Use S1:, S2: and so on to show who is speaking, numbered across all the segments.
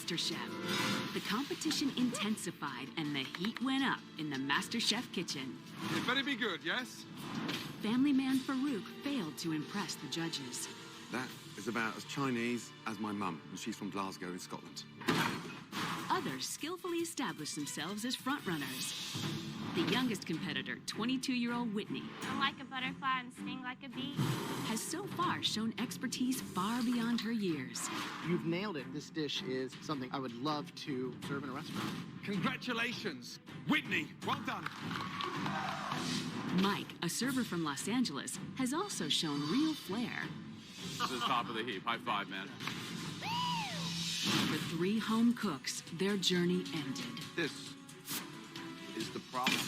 S1: MasterChef. The competition intensified and the heat went up in the MasterChef kitchen.
S2: It better be good, yes?
S1: Family man Farouk failed to impress the judges.
S3: That is about as Chinese as my mum, and she's from Glasgow in Scotland.
S1: Others skillfully established themselves as frontrunners. The youngest competitor, 22-year-old Whitney,
S4: I'm like a butterfly and sting like a bee,
S1: has so far shown expertise far beyond her years.
S5: You've nailed it. This dish is something I would love to serve in a restaurant.
S2: Congratulations, Whitney. Well done.
S1: Mike, a server from Los Angeles, has also shown real flair.
S6: This is top of the heap. High five, man.
S1: For 3 home cooks, their journey ended.
S6: This is the problem.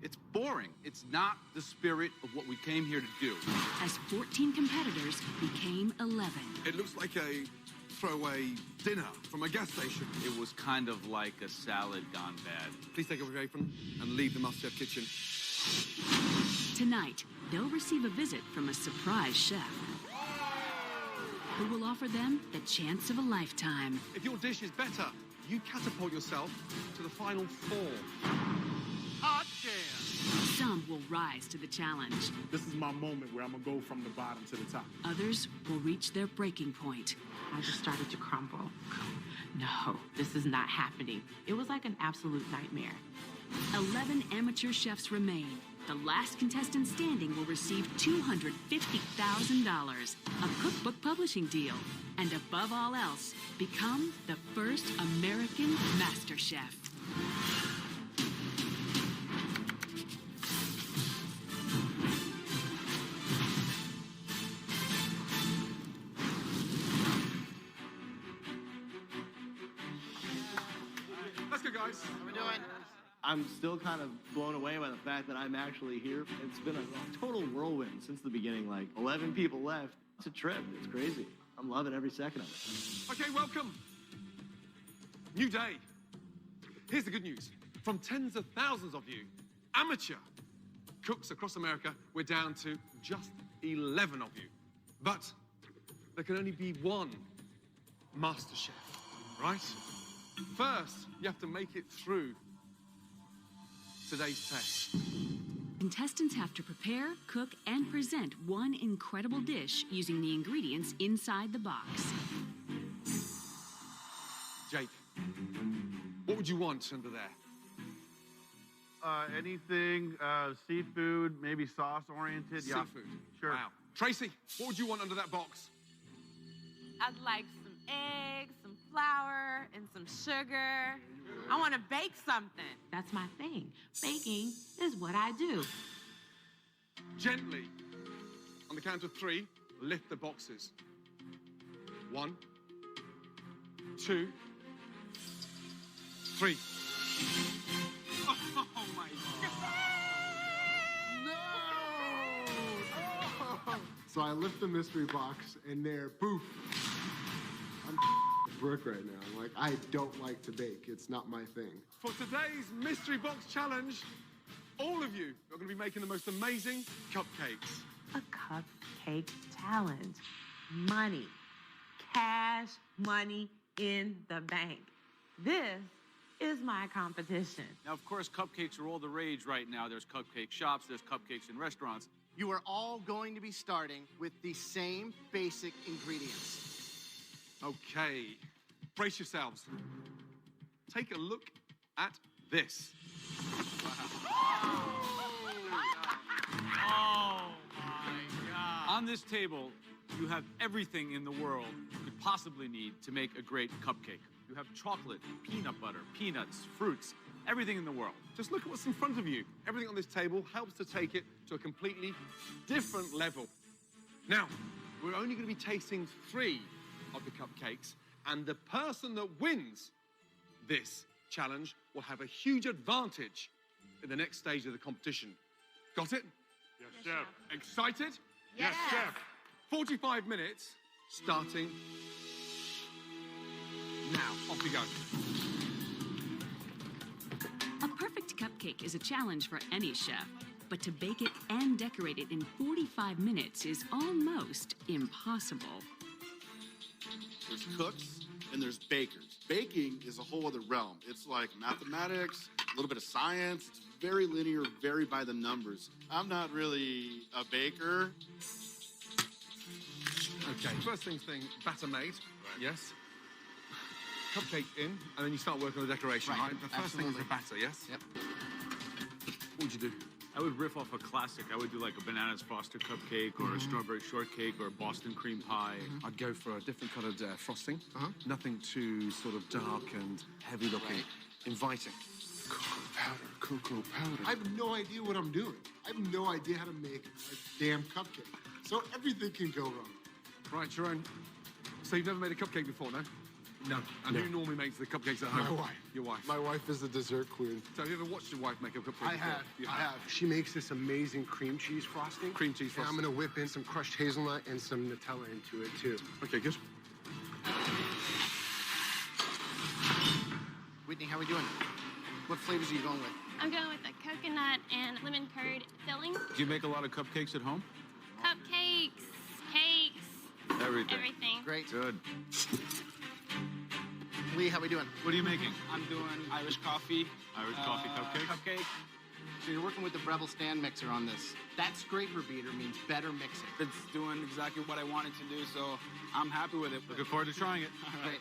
S6: It's boring. It's not the spirit of what we came here to do.
S1: As 14 competitors became 11.
S2: It looks like a throwaway dinner from a gas station.
S6: It was kind of like a salad gone bad.
S2: Please take off your apron and leave the MasterChef kitchen.
S1: Tonight, they'll receive a visit from a surprise chef who will offer them the chance of a lifetime.
S2: If your dish is better, you catapult yourself to the final 4.
S6: Hot damn!
S1: Some will rise to the challenge.
S7: This is my moment where I'm gonna go from the bottom to the top.
S1: Others will reach their breaking point.
S8: I just started to crumble. No, this is not happening. It was like an absolute nightmare.
S1: 11 amateur chefs remain. The last contestant standing will receive $250,000, a cookbook publishing deal, and above all else, become the first American MasterChef.
S2: Let's go, guys.
S5: How are we doing? I'm still kind of blown away by the fact that I'm actually here. It's been a total whirlwind since the beginning. Like 11 people left. It's a trip. It's crazy. I'm loving every second of it.
S2: Okay, welcome. New day. Here's the good news. From tens of thousands of you, amateur cooks across America, we're down to just 11 of you. But there can only be one MasterChef, right? First, you have to make it through today's test.
S1: Contestants have to prepare, cook, and present one incredible dish using the ingredients inside the box.
S2: Jake, what would you want under there?
S9: Anything seafood, maybe sauce-oriented. Yeah.
S2: Seafood.
S9: Sure.
S2: Wow. Tracy, what would you want under that box?
S8: I'd like some eggs, some flour, and some sugar. I want to bake something. That's my thing. Baking is what I do.
S2: Gently, on the count of 3, lift the boxes. 1, 2, 3. Oh my God! No!
S10: So I lift the mystery box, and there, poof. I'm Brooke right now. I'm like, I don't like to bake. It's not my thing.
S2: For today's mystery box challenge, all of you are going to be making the most amazing cupcakes.
S8: A cupcake challenge. Money. Cash money in the bank. This is my competition.
S6: Now, of course, cupcakes are all the rage right now. There's cupcake shops, there's cupcakes in restaurants.
S5: You are all going to be starting with the same basic ingredients.
S2: Okay, brace yourselves. Take a look at this.
S6: Oh, my God. On this table, you have everything in the world you could possibly need to make a great cupcake. You have chocolate, peanut butter, peanuts, fruits, everything in the world.
S2: Just look at what's in front of you. Everything on this table helps to take it to a completely different level. Now, we're only going to be tasting 3 of the cupcakes, and the person that wins this challenge will have a huge advantage in the next stage of the competition. Got it?
S9: Yes, chef.
S2: Excited?
S9: Yes, chef.
S2: 45 minutes, starting now. Off we go.
S1: A perfect cupcake is a challenge for any chef, but to bake it and decorate it in 45 minutes is almost impossible.
S6: There's cooks,
S11: and there's bakers. Baking is a whole other realm. It's like mathematics, a little bit of science. It's very linear, very by the numbers. I'm not really a baker.
S2: Okay, first thing, batter made. Yes. Cupcake in, and then you start working on the decoration, right? The first thing is the batter, yes?
S12: Yep.
S2: What would you do?
S6: I would riff off a classic. I would do like a bananas foster cupcake or a strawberry shortcake or a Boston cream pie.
S2: I'd go for a different coloured frosting. Nothing too sort of dark and heavy looking.
S12: Right.
S2: Inviting.
S10: Cocoa powder. I have no idea what I'm doing. I have no idea how to make a damn cupcake. So everything can go wrong.
S2: Right, Sharon. So you've never made a cupcake before, no? No. And who normally makes the cupcakes at home?
S10: My wife.
S2: Your wife.
S10: My wife is the dessert queen.
S2: So have you ever watched your wife make a cupcake
S10: I
S2: before?
S10: have.
S2: You
S10: I have. She makes this amazing cream cheese frosting.
S2: Cream cheese
S10: And
S2: frosting.
S10: I'm gonna whip in some crushed hazelnut and some Nutella into it too.
S2: Okay, good.
S12: Whitney, how are we doing? What flavors are you going with?
S4: I'm going with the coconut and lemon curd filling.
S6: Do you make a lot of cupcakes at home?
S4: Cupcakes, cakes,
S6: Everything.
S4: everything.
S12: Great.
S6: Good.
S12: Lee, how are we doing?
S6: What are you making?
S13: I'm doing Irish coffee.
S6: Irish coffee cupcake?
S13: Cupcake.
S12: So you're working with the Breville stand mixer on this. That scraper beater means better mixing.
S13: It's doing exactly what I wanted to do, so I'm happy with it.
S6: Looking forward to trying it.
S13: All right.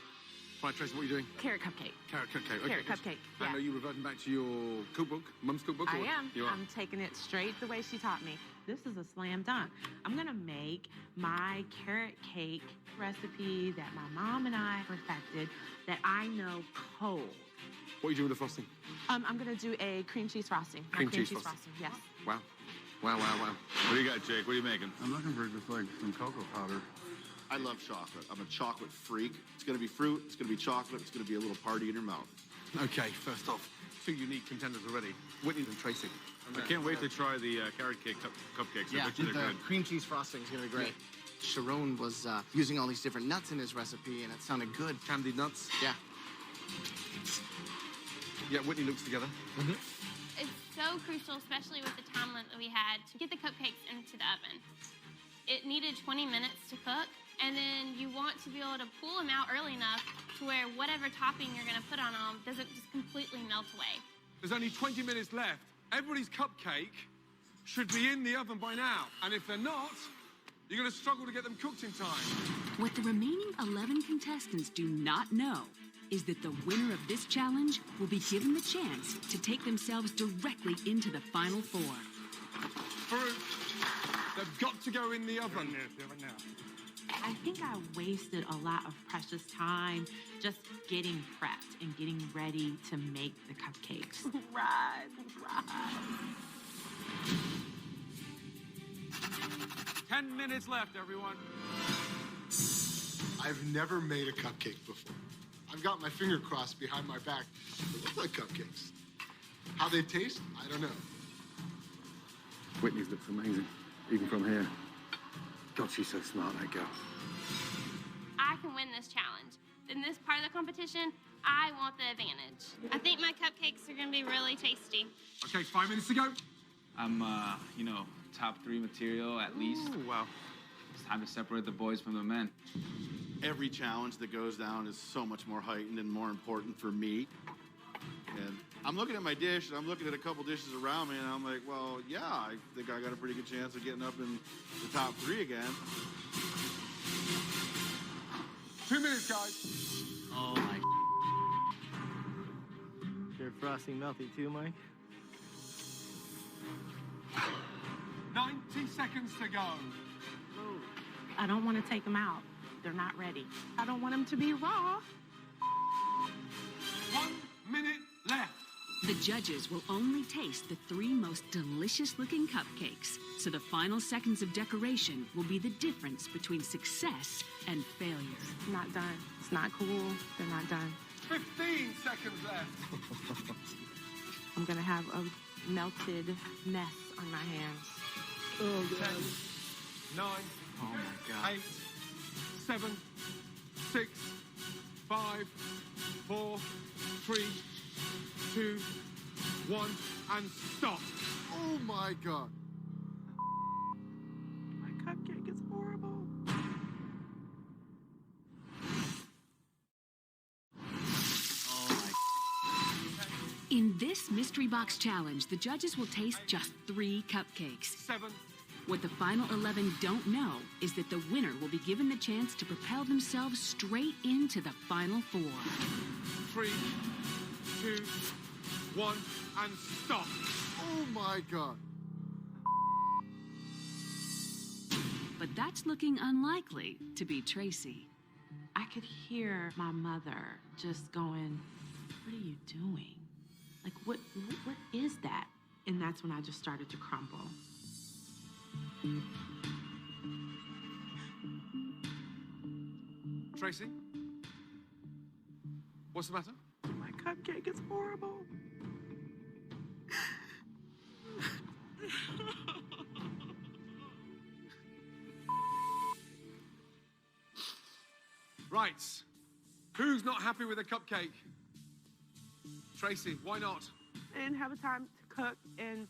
S2: Right, Tracy, what are you doing?
S8: Carrot cupcake.
S2: Carrot cupcake.
S8: Carrot
S2: good.
S8: cupcake,
S2: I
S8: yeah.
S2: know you're reverting back to your cookbook, Mum's cookbook.
S8: I
S2: or what?
S8: am.
S2: You are.
S8: I'm taking it straight the way she taught me. This is a slam dunk. I'm gonna make my carrot cake recipe that my mom and I perfected that I know cold.
S2: What are you doing with the frosting?
S8: I'm gonna do a cream cheese frosting. My
S2: Cream cheese frosting.
S8: yes.
S2: Wow. Wow.
S6: What do you got, Jake? What are you making?
S9: I'm looking for just like some cocoa powder.
S11: I love chocolate. I'm a chocolate freak. It's gonna be fruit, it's gonna be chocolate, it's gonna be a little party in your mouth.
S2: Okay, first off, two unique contenders already, Whitney and Tracy.
S6: I can't wait to try the carrot cake cupcakes.
S12: Yeah,
S6: I bet you
S12: the
S6: they're good.
S12: cream cheese frosting is gonna be great. Sharon was using all these different nuts in his recipe, and it sounded good.
S2: Candied nuts.
S12: Yeah.
S2: Yeah, Whitney looks together.
S4: It's so crucial, especially with the time limit that we had, to get the cupcakes into the oven. It needed 20 minutes to cook, and then you want to be able to pull them out early enough to where whatever topping you're gonna put on them doesn't just completely melt away.
S2: There's only 20 minutes left. Everybody's cupcake should be in the oven by now. And if they're not, you're gonna struggle to get them cooked in time.
S1: What the remaining 11 contestants do not know is that the winner of this challenge will be given the chance to take themselves directly into the final four.
S2: Fruit, they've got to go in the oven.
S7: Right now.
S8: I think I wasted a lot of precious time just getting prepped and getting ready to make the cupcakes. Right.
S6: 10 minutes left, everyone.
S10: I've never made a cupcake before. I've got my finger crossed behind my back. They look like cupcakes. How they taste, I don't know.
S3: Whitney's looks amazing, even from here. God, she's so smart, that girl.
S4: I can win this challenge. In this part of the competition, I want the advantage. I think my cupcakes are gonna be really tasty.
S2: Okay, 5 minutes to go.
S13: I'm, top 3 material at least.
S2: Ooh, wow.
S13: It's time to separate the boys from the men.
S11: Every challenge that goes down is so much more heightened and more important for me. And I'm looking at my dish, and I'm looking at a couple dishes around me, and I'm like, well, yeah, I think I got a pretty good chance of getting up in the top 3 again.
S2: 2 minutes, guys.
S5: Oh my. Your frosting melty too, Mike?
S2: 90 seconds to go.
S8: I don't want to take them out. They're not ready. I don't want them to be raw.
S2: 1 minute left.
S1: The judges will only taste the 3 most delicious-looking cupcakes, so the final seconds of decoration will be the difference between success and failure.
S8: It's not done. It's not cool. They're not done.
S2: 15 seconds left.
S8: I'm gonna have a melted mess on my hands.
S2: Oh, 10, 9,
S12: Oh my God.
S2: 8, 7, 6, 5, 4, 3, 2, 1, and stop.
S10: Oh my God.
S8: My cupcake is horrible.
S1: this mystery box challenge, the judges will taste just 3 cupcakes.
S2: 7.
S1: What the final 11 don't know is that the winner will be given the chance to propel themselves straight into the final 4.
S2: 3, 2, 1, and stop.
S10: Oh my God.
S1: But that's looking unlikely to be Tracy.
S8: I could hear my mother just going, "What are you doing? Like, what is that?" And that's when I just started to crumble.
S2: Tracy? What's the matter?
S8: My cupcake is horrible.
S2: Right. Who's not happy with a cupcake? Tracy, why not?
S8: I didn't have a time to cook, and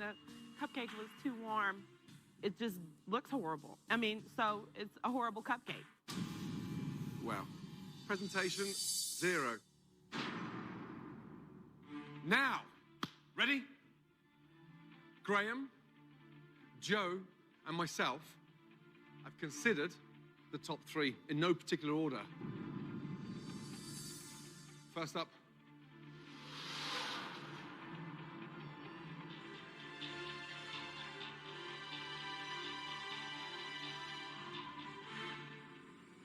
S8: the cupcake was too warm. It just looks horrible. I mean, so it's a horrible cupcake.
S2: Well, presentation 0. Now, ready? Graham, Joe, and myself have considered the top 3 in no particular order. First up,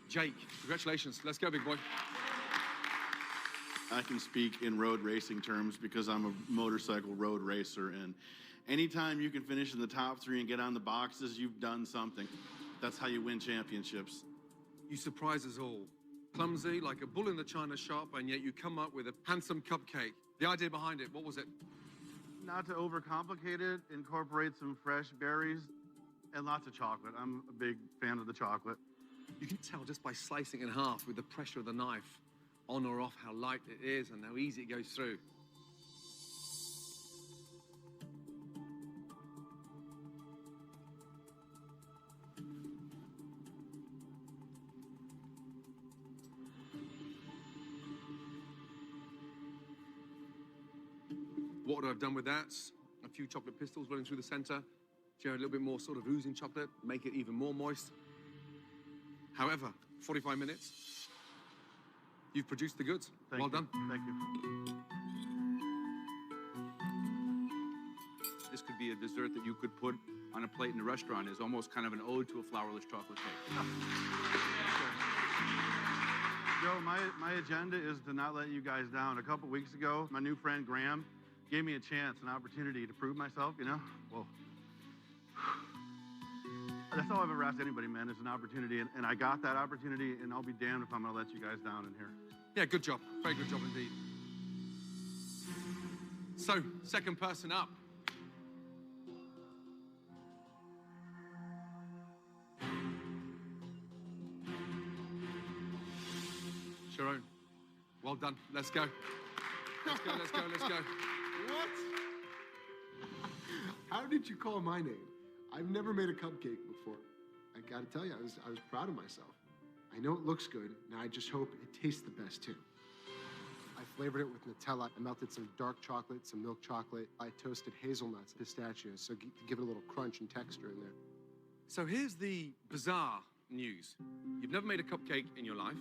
S2: Jake. Congratulations. Let's go, big boy.
S11: I can speak in road racing terms because I'm a motorcycle road racer, and anytime you can finish in the top 3 and get on the boxes, you've done something. That's how you win championships.
S2: You surprise us all. Clumsy, like a bull in the china shop, and yet you come up with a handsome cupcake. The idea behind it, what was it?
S11: Not to overcomplicate it, incorporate some fresh berries and lots of chocolate. I'm a big fan of the chocolate.
S2: You can tell just by slicing it in half with the pressure of the knife, on or off, how light it is and how easy it goes through. What would I have done with that? A few chocolate pistils running through the center. Share a little bit more sort of oozing chocolate, make it even more moist. However, 45 minutes, you've produced the goods. Well done.
S11: Thank you.
S6: This could be a dessert that you could put on a plate in a restaurant. It's almost kind of an ode to a flourless chocolate cake.
S11: Joe, my agenda is to not let you guys down. A couple weeks ago, my new friend Graham gave me a chance, an opportunity to prove myself, you know? Well, that's all I've ever asked anybody, man, is an opportunity. And I got that opportunity, and I'll be damned if I'm going to let you guys down in here.
S2: Yeah, good job. Very good job indeed. So, second person up. Sharon, well done. Let's go. Let's go, let's go, let's go.
S10: What? How did you call my name? I've never made a cupcake before. I gotta tell you, I was proud of myself. I know it looks good, and I just hope it tastes the best too. I flavored it with Nutella. I melted some dark chocolate, some milk chocolate. I toasted hazelnuts, pistachios, so to give it a little crunch and texture in there.
S2: So here's the bizarre news. You've never made a cupcake in your life.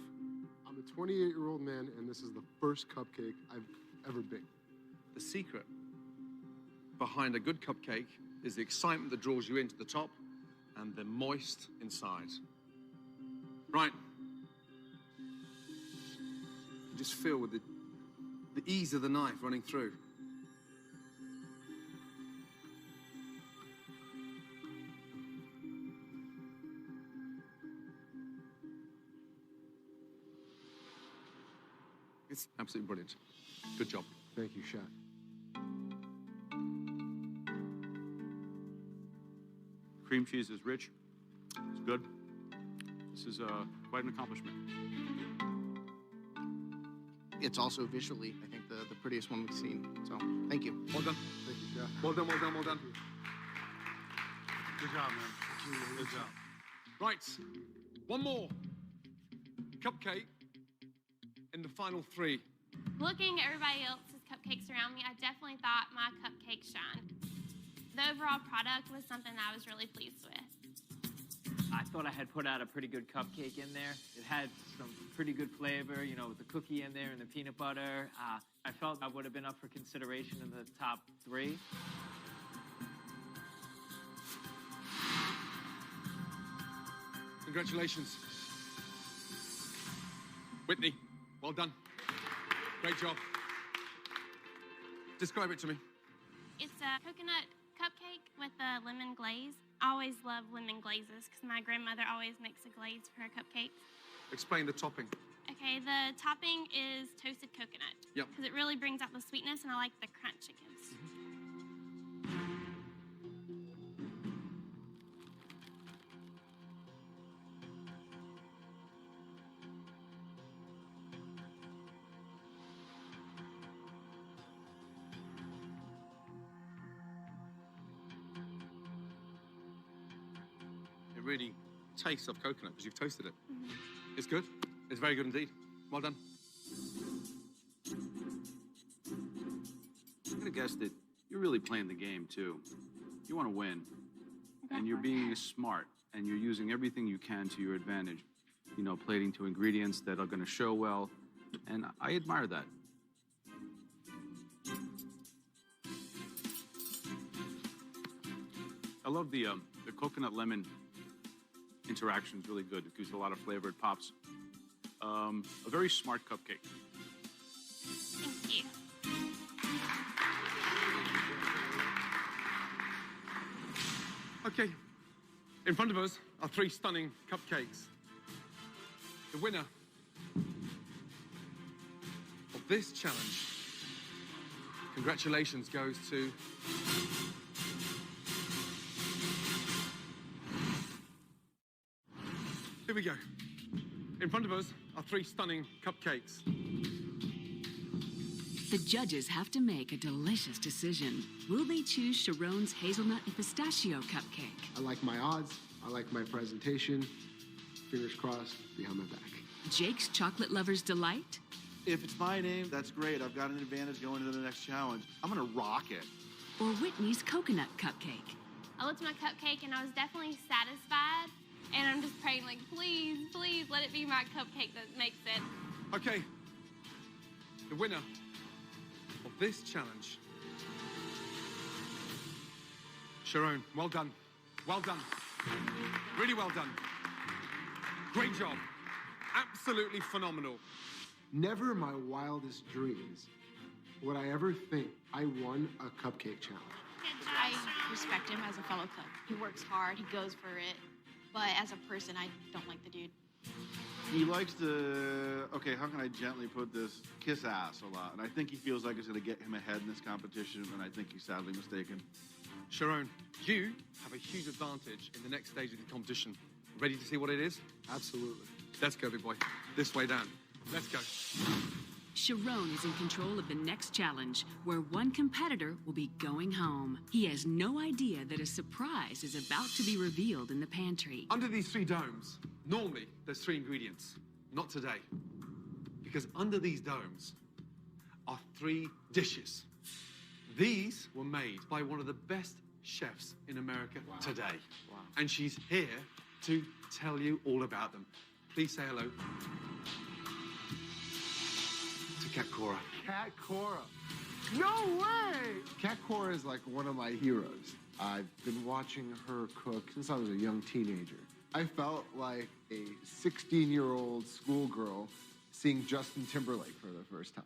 S10: I'm a 28-year-old man, and this is the first cupcake I've ever baked.
S2: The secret behind a good cupcake is the excitement that draws you into the top and the moist inside. Right. You just feel with the ease of the knife running through. It's absolutely brilliant. Good job.
S10: Thank you, Chef.
S6: Cream cheese is rich. It's good. This is quite an accomplishment.
S12: It's also visually, I think, the prettiest one we've seen. So, thank you.
S2: Well done.
S10: Thank you, Chef.
S2: Well done, well done, well done.
S11: Good job, man. Good job.
S2: Right. One more cupcake in the final 3.
S4: Looking at everybody else's cupcakes around me, I definitely thought my cupcake shined. The overall product was something that I was really pleased with.
S14: I thought I had put out a pretty good cupcake in there. It had some pretty good flavor, you know, with the cookie in there and the peanut butter. I felt I would have been up for consideration in the top 3.
S2: Congratulations. Whitney, well done. Great job. Describe it to me.
S4: It's a coconut cupcake with a lemon glaze. I always love lemon glazes because my grandmother always makes a glaze for her cupcakes.
S2: Explain the topping.
S4: Okay, the topping is toasted coconut.
S2: Yep.
S4: Because it really brings out the sweetness, and I like the crunch it gives.
S2: It really tastes of coconut because you've toasted it. It's good. It's very good indeed. Well done.
S6: I'm gonna guess that you're really playing the game too. You want to win, and you're being smart, and you're using everything you can to your advantage. You know, plating to ingredients that are going to show well, and I admire that. I love the coconut lemon interaction. Is really good. It gives a lot of flavor. It pops. A very smart cupcake.
S4: Thank you.
S2: Okay, in front of us are 3 stunning cupcakes. The winner of this challenge, congratulations, goes to here we go. In front of us are 3 stunning cupcakes.
S1: The judges have to make a delicious decision. Will they choose Sharon's hazelnut and pistachio cupcake?
S10: I like my odds. I like my presentation. Fingers crossed, behind my back.
S1: Jake's chocolate lover's delight?
S11: If it's my name, that's great. I've got an advantage going into the next challenge. I'm gonna rock it.
S1: Or Whitney's coconut cupcake?
S4: I looked at my cupcake and I was definitely satisfied. And I'm just praying, like, please, please let it be my cupcake that makes it.
S2: Okay, the winner of this challenge, Sharon, well done. Well done. Really well done. Great job. Absolutely phenomenal.
S10: Never in my wildest dreams would I ever think I won a cupcake challenge.
S15: I respect him as a fellow cook. He works hard, he goes for it. But as a person, I don't like the dude.
S11: He likes to, okay, how can I gently put this? Kiss ass a lot. And I think he feels like it's gonna get him ahead in this competition, and I think he's sadly mistaken.
S2: Sharon, you have a huge advantage in the next stage of the competition. Ready to see what it is?
S10: Absolutely.
S2: Let's go, big boy. This way down. Let's go.
S1: Sharon is in control of the next challenge, where one competitor will be going home. He has no idea that a surprise is about to be revealed in the pantry.
S2: Under these 3 domes, normally there's 3 ingredients. Not today. Because under these domes are 3 dishes. These were made by one of the best chefs in America today.
S10: Wow.
S2: And she's here to tell you all about them. Please say hello to Cat Cora.
S10: Cat Cora. No way! Cat Cora is like one of my heroes. I've been watching her cook since I was a young teenager. I felt like a 16-year-old schoolgirl seeing Justin Timberlake for the first time.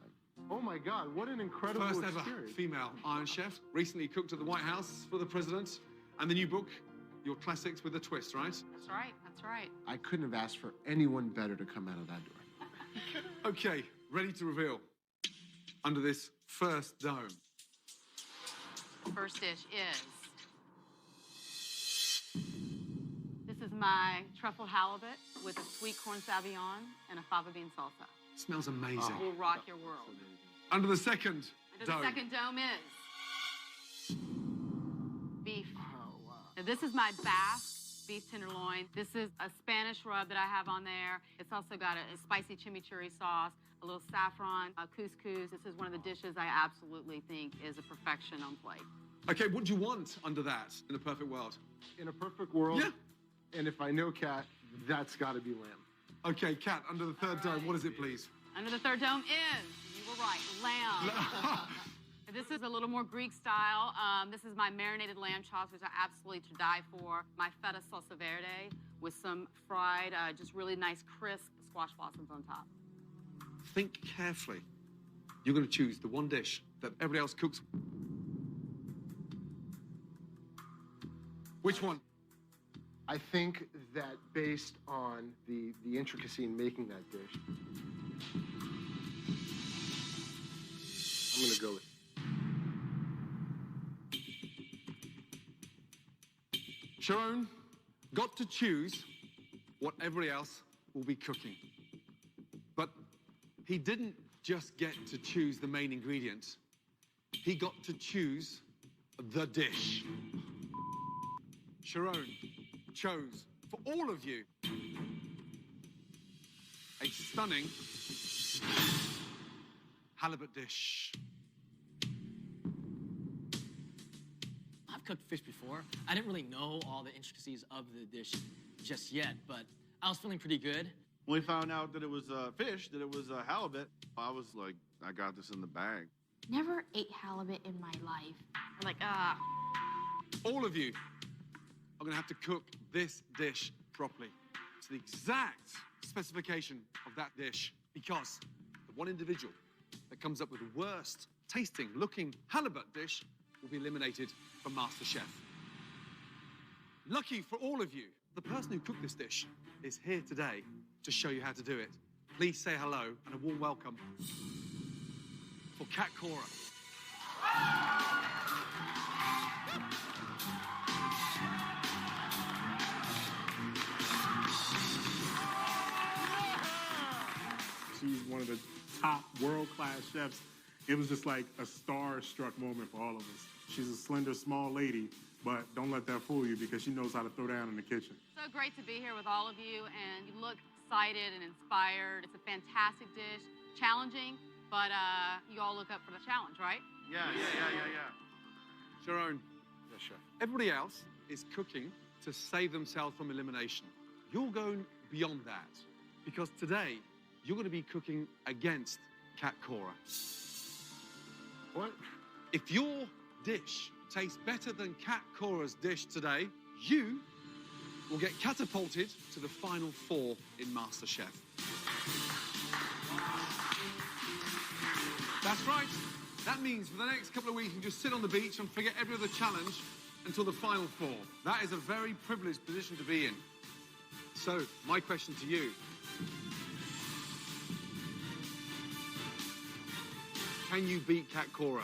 S10: Oh my God, what an incredible
S2: First
S10: experience.
S2: ever female Iron Chef, recently cooked at the White House for the president. And the new book, Your Classics with a Twist, right?
S15: That's right, that's right.
S10: I couldn't have asked for anyone better to come out of that door.
S2: Okay, ready to reveal. Under this first dome.
S16: First dish is, this is my truffle halibut with a sweet corn sauvignon and a fava bean salsa.
S2: Smells amazing.
S16: Will rock your world.
S2: Under the second
S16: Under
S2: dome.
S16: the second dome is beef.
S10: Oh, wow.
S16: Now, this is my Basque beef tenderloin. This is a Spanish rub that I have on there. It's also got a spicy chimichurri sauce, a little saffron, couscous. This is one of the dishes I absolutely think is a perfection on plate.
S2: Okay, what do you want under that in a perfect world?
S10: In a perfect world,
S2: yeah.
S10: And if I know Kat, that's got to be lamb.
S2: Okay, Kat, under the third dome, what is it, please?
S16: Under the third dome is, you were right, lamb. This is a little more Greek style. This is my marinated lamb chops, which I absolutely to die for. My feta salsa verde with some fried, just really nice crisp squash blossoms on top.
S2: Think carefully. You're going to choose the one dish that everybody else cooks. Which one?
S10: I think that based on the intricacy in making that dish, I'm going to go with
S2: Sharon got to choose what everybody else will be cooking. But he didn't just get to choose the main ingredient. He got to choose the dish. Sharon chose, for all of you, a stunning halibut dish.
S17: I've cooked fish before. I didn't really know all the intricacies of the dish just yet, but I was feeling pretty good.
S11: When we found out that it was fish, that it was halibut, I was like, I got this in the bag.
S15: Never ate halibut in my life. I'm like,
S2: All of you are going to have to cook this dish properly to the exact specification of that dish, because the one individual that comes up with the worst tasting, looking halibut dish will be eliminated from MasterChef. Lucky for all of you, the person who cooked this dish is here today to show you how to do it. Please say hello and a warm welcome for Kat Cora.
S7: She's one of the top world-class chefs. It was just like a star-struck moment for all of us. She's a slender, small lady, but don't let that fool you because she knows how to throw down in the kitchen.
S16: so great to be here with all of you, and you look excited and inspired. It's a fantastic dish, challenging, but you all look up for the challenge, right?
S11: Yeah.
S2: Sharon,
S10: yes, chef.
S2: Everybody else is cooking to save themselves from elimination. You're going beyond that, because today you're going to be cooking against Kat Cora.
S10: What?
S2: If your dish tastes better than Kat Cora's dish today, you will get catapulted to the final four in MasterChef. That's right. That means for the next couple of weeks, you can just sit on the beach and forget every other challenge until the final four. That is a very privileged position to be in. So, my question to you. Can you beat Kat Cora?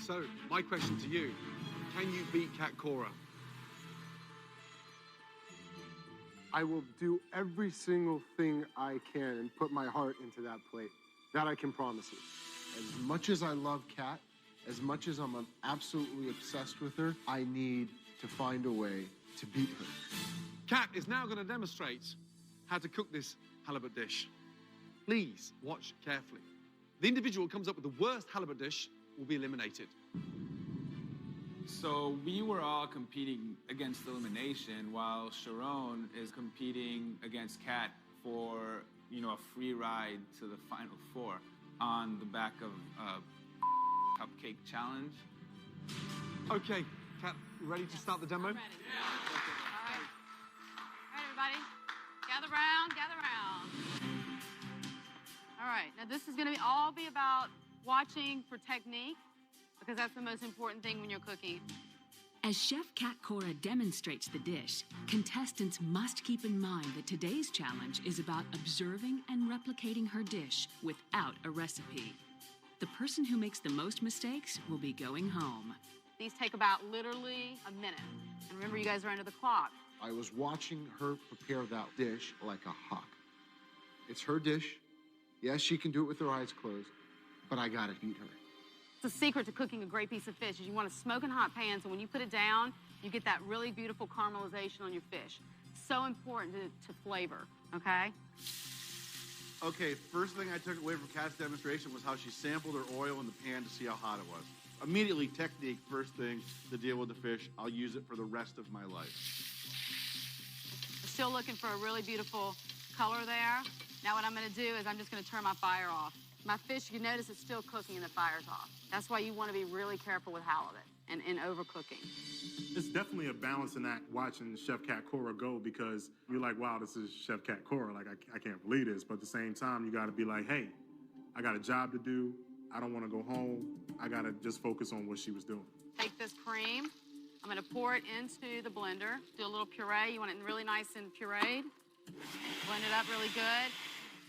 S2: So, my question to you, can you beat Kat Cora?
S10: I will do every single thing I can and put my heart into that plate. That I can promise you. As much as I love Kat, as much as I'm absolutely obsessed with her, I need to find a way to beat her.
S2: Kat is now going to demonstrate how to cook this halibut dish. Please watch carefully. The individual who comes up with the worst halibut dish will be eliminated.
S13: So we were all competing against elimination while Sharon is competing against Kat for, a free ride to the final four on the back of a cupcake challenge.
S2: Okay, Kat, ready to start the demo?
S16: Ready. Yeah. All right, everybody, gather round. All right, now this is gonna all be about watching for technique, because that's the most important thing when you're cooking.
S1: As Chef Kat Cora demonstrates the dish, contestants must keep in mind that today's challenge is about observing and replicating her dish without a recipe. The person who makes the most mistakes will be going home.
S16: These take about literally a minute. And remember, you guys are under the clock.
S10: I was watching her prepare that dish like a hawk. It's her dish. Yes, she can do it with her eyes closed, but I gotta beat her.
S16: The secret to cooking a great piece of fish is you want to smoke in hot pan, so when you put it down, you get that really beautiful caramelization on your fish. So important to flavor, okay?
S11: Okay, first thing I took away from Kat's demonstration was how she sampled her oil in the pan to see how hot it was. Immediately, technique, first thing to deal with the fish. I'll use it for the rest of my life.
S16: We're still looking for a really beautiful color there. Now what I'm gonna do is I'm just gonna turn my fire off. My fish, you notice it's still cooking and the fire's off. That's why you wanna be really careful with halibut and overcooking.
S7: It's definitely a balancing act watching Chef Kat Cora go, because you're like, wow, this is Chef Kat Cora. Like, I can't believe this. But at the same time, you got to be like, hey, I got a job to do. I don't want to go home. I got to just focus on what she was doing.
S16: Take this cream. I'm gonna pour it into the blender. Do a little puree. You want it really nice and pureed. Blend it up really good.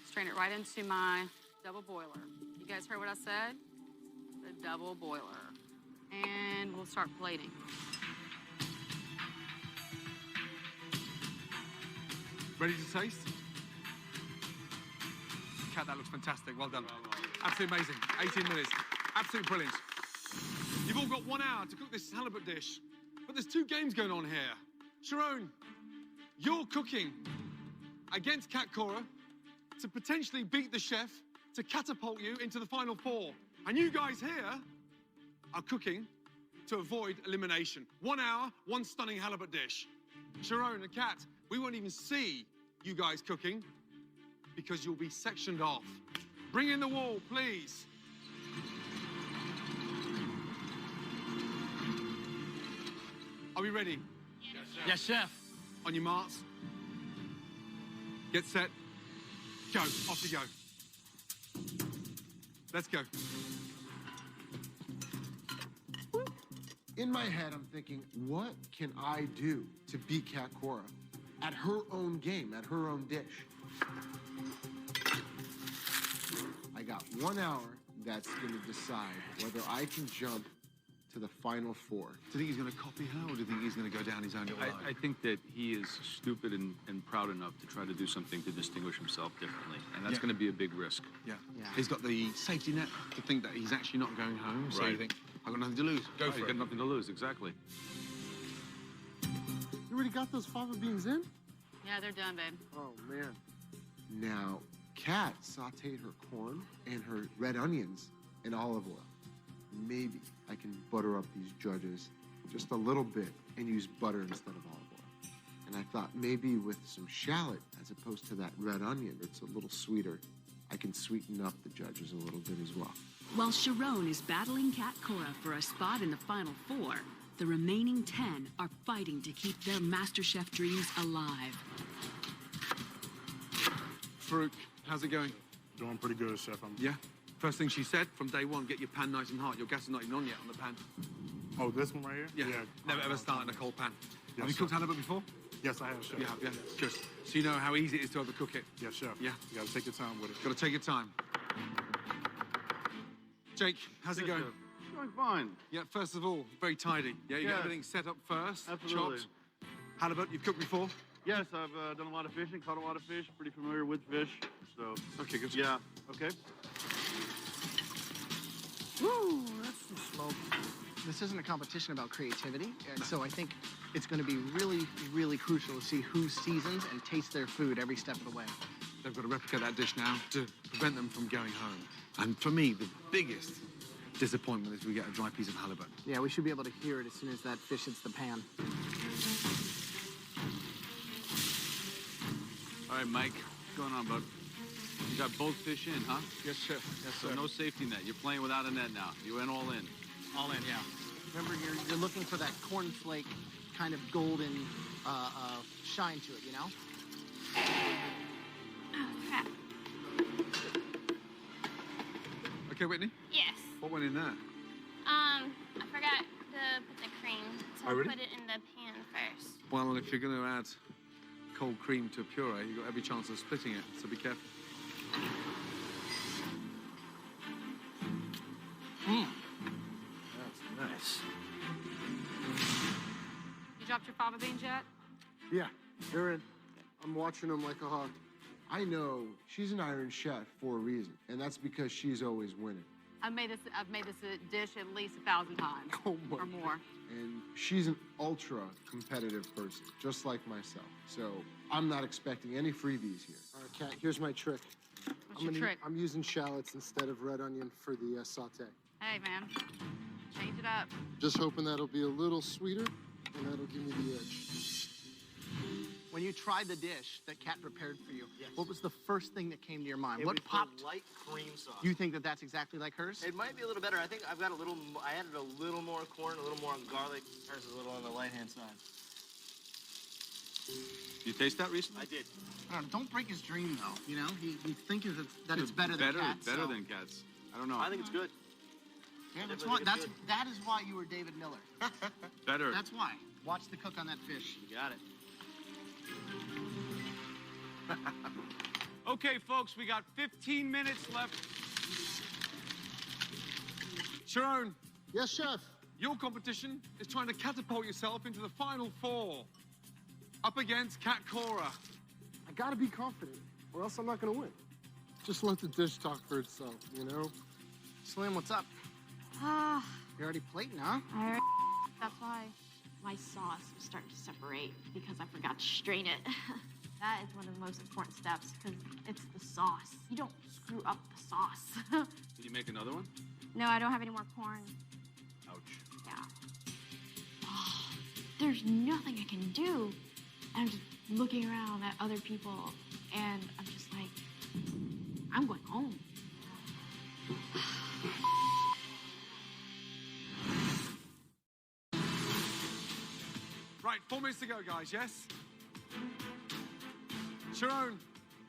S16: Strain it right into my double boiler. You guys heard what I said? The double boiler. And we'll start plating.
S2: Ready to taste? Kat, that looks fantastic. Well done. Absolutely amazing. 18 minutes. Absolutely brilliant. You've all got 1 hour to cook this halibut dish. But there's 2 games going on here. Sharon, you're cooking against Kat Cora to potentially beat the chef, to catapult you into the final 4. And you guys here are cooking to avoid elimination. 1 hour, 1 stunning halibut dish. Sharon and Kat, we won't even see you guys cooking because you'll be sectioned off. Bring in the wall, please. Are we ready?
S17: Yes, sir. Yes, chef.
S2: On your marks. Get set. Go. Off you go. Let's go.
S10: In my head, I'm thinking, what can I do to beat Kat Cora at her own game, at her own dish? I got 1 hour that's gonna decide whether I can jump to the final 4.
S3: Do you think he's going to copy her, or do you think he's going to go down his own little line?
S6: I think that he is stupid and proud enough to try to do something to distinguish himself differently, and that's going to be a big risk.
S3: Yeah. He's got the safety net to think that he's actually not going home, so you think, I've got nothing to lose.
S6: Go for it. You've got nothing to lose, exactly.
S10: You already got those fava beans in?
S16: Yeah, they're done, babe.
S10: Oh, man. Now, Kat sauteed her corn and her red onions in olive oil. Maybe I can butter up these judges just a little bit and use butter instead of olive oil. And I thought maybe with some shallot, as opposed to that red onion, it's a little sweeter, I can sweeten up the judges a little bit as well.
S1: While Sharon is battling Kat Cora for a spot in the final 4, the remaining 10 are fighting to keep their MasterChef dreams alive.
S2: Farouk, how's it going?
S7: Doing pretty good, Chef.
S2: Yeah? First thing she said from day 1, get your pan nice and hot. Your gas is not even on yet on the pan.
S7: Oh, this one right here?
S2: Yeah. Never ever start in a cold pan.
S7: Yes,
S2: have you cooked halibut before?
S7: Yes, I have, Chef.
S2: You have, yeah. Good. So you know how easy it is to overcook it?
S7: Yes, Chef.
S2: Yeah.
S7: You gotta take your time with it.
S2: Gotta take your time. Jake, how's it going?
S11: Going fine.
S2: Yeah, first of all, very tidy. Yeah, you got everything set up first.
S11: Absolutely.
S2: Chopped. Halibut, you've cooked before?
S11: Yes, I've done a lot of fishing, caught a lot of fish, pretty familiar with fish. So.
S2: Okay, good.
S11: Yeah. Okay.
S12: Woo, that's some smoke. This isn't a competition about creativity, and so I think it's going to be really, really crucial to see who seasons and tastes their food every step of the way.
S2: They've got to replicate that dish now to prevent them from going home. And for me, the biggest disappointment is we get a dry piece of halibut.
S12: Yeah, we should be able to hear it as soon as that fish hits the pan.
S6: All right, Mike, what's going on, bud? You got both fish in, huh?
S2: Yes, Chef. Yes,
S6: So
S2: sir.
S6: no safety net. You're playing without a net now. You went all in.
S12: All in, yeah. Remember, you're looking for that cornflake kind of golden shine to it, you know?
S4: Oh, crap.
S2: Okay, Whitney?
S4: Yes.
S2: What went in there?
S4: I forgot to put the cream. So
S2: Oh, really?
S4: put it in the pan first.
S2: Well, if you're going to add cold cream to a puree, you've got every chance of splitting it, so be careful.
S17: That's nice.
S16: You dropped your fava beans yet?
S10: Yeah, they're in. I'm watching them like a hawk. I know she's an Iron Chef for a reason, and that's because she's always winning.
S16: I've made this dish at least 1,000 times
S10: Oh my
S16: or more.
S10: And she's an ultra competitive person, just like myself. So I'm not expecting any freebies here. All right, Kat, here's my trick.
S16: What's your trick?
S10: I'm using shallots instead of red onion for the saute.
S16: Hey, man, change it up.
S10: Just hoping that'll be a little sweeter, and that'll give me the edge.
S12: When you tried the dish that Kat prepared for you, what was the first thing that came to your mind?
S5: It
S12: What
S5: was the
S12: popped?
S5: light cream sauce.
S12: You think that that's exactly like hers?
S5: It might be a little better. I think I've got a little. I added a little more corn, a little more garlic. Hers is a little on the light-hand side.
S3: You taste that recently?
S5: I did.
S12: Don't break his dream, though. You know, he thinks that it's better than Kat's.
S3: Better
S12: so.
S3: than Kat's. I don't know.
S5: I think it's good.
S12: Yeah, that's
S5: Definitely
S12: why.
S5: think it's
S12: That is why you were David Miller.
S3: Better.
S12: That's why. Watch the cook on that fish.
S5: You got it.
S6: Okay, folks, we got 15 minutes left.
S2: Sharon.
S10: Yes, Chef.
S2: Your competition is trying to catapult yourself into the final 4. Up against Kat Cora.
S10: I gotta be confident, or else I'm not gonna win. Just let the dish talk for itself, you know?
S12: Slim, what's up?
S15: Ah,
S12: You're already plating, huh?
S15: that's why my sauce was starting to separate because I forgot to strain it. That is one of the most important steps because it's the sauce. You don't screw up the sauce.
S3: Did you make another one?
S15: No, I don't have any more corn.
S3: Ouch.
S15: Yeah. Oh, there's nothing I can do. And I'm just looking around at other people, and I'm just like, I'm going home.
S2: Right, 4 minutes to go, guys, yes? Sharon.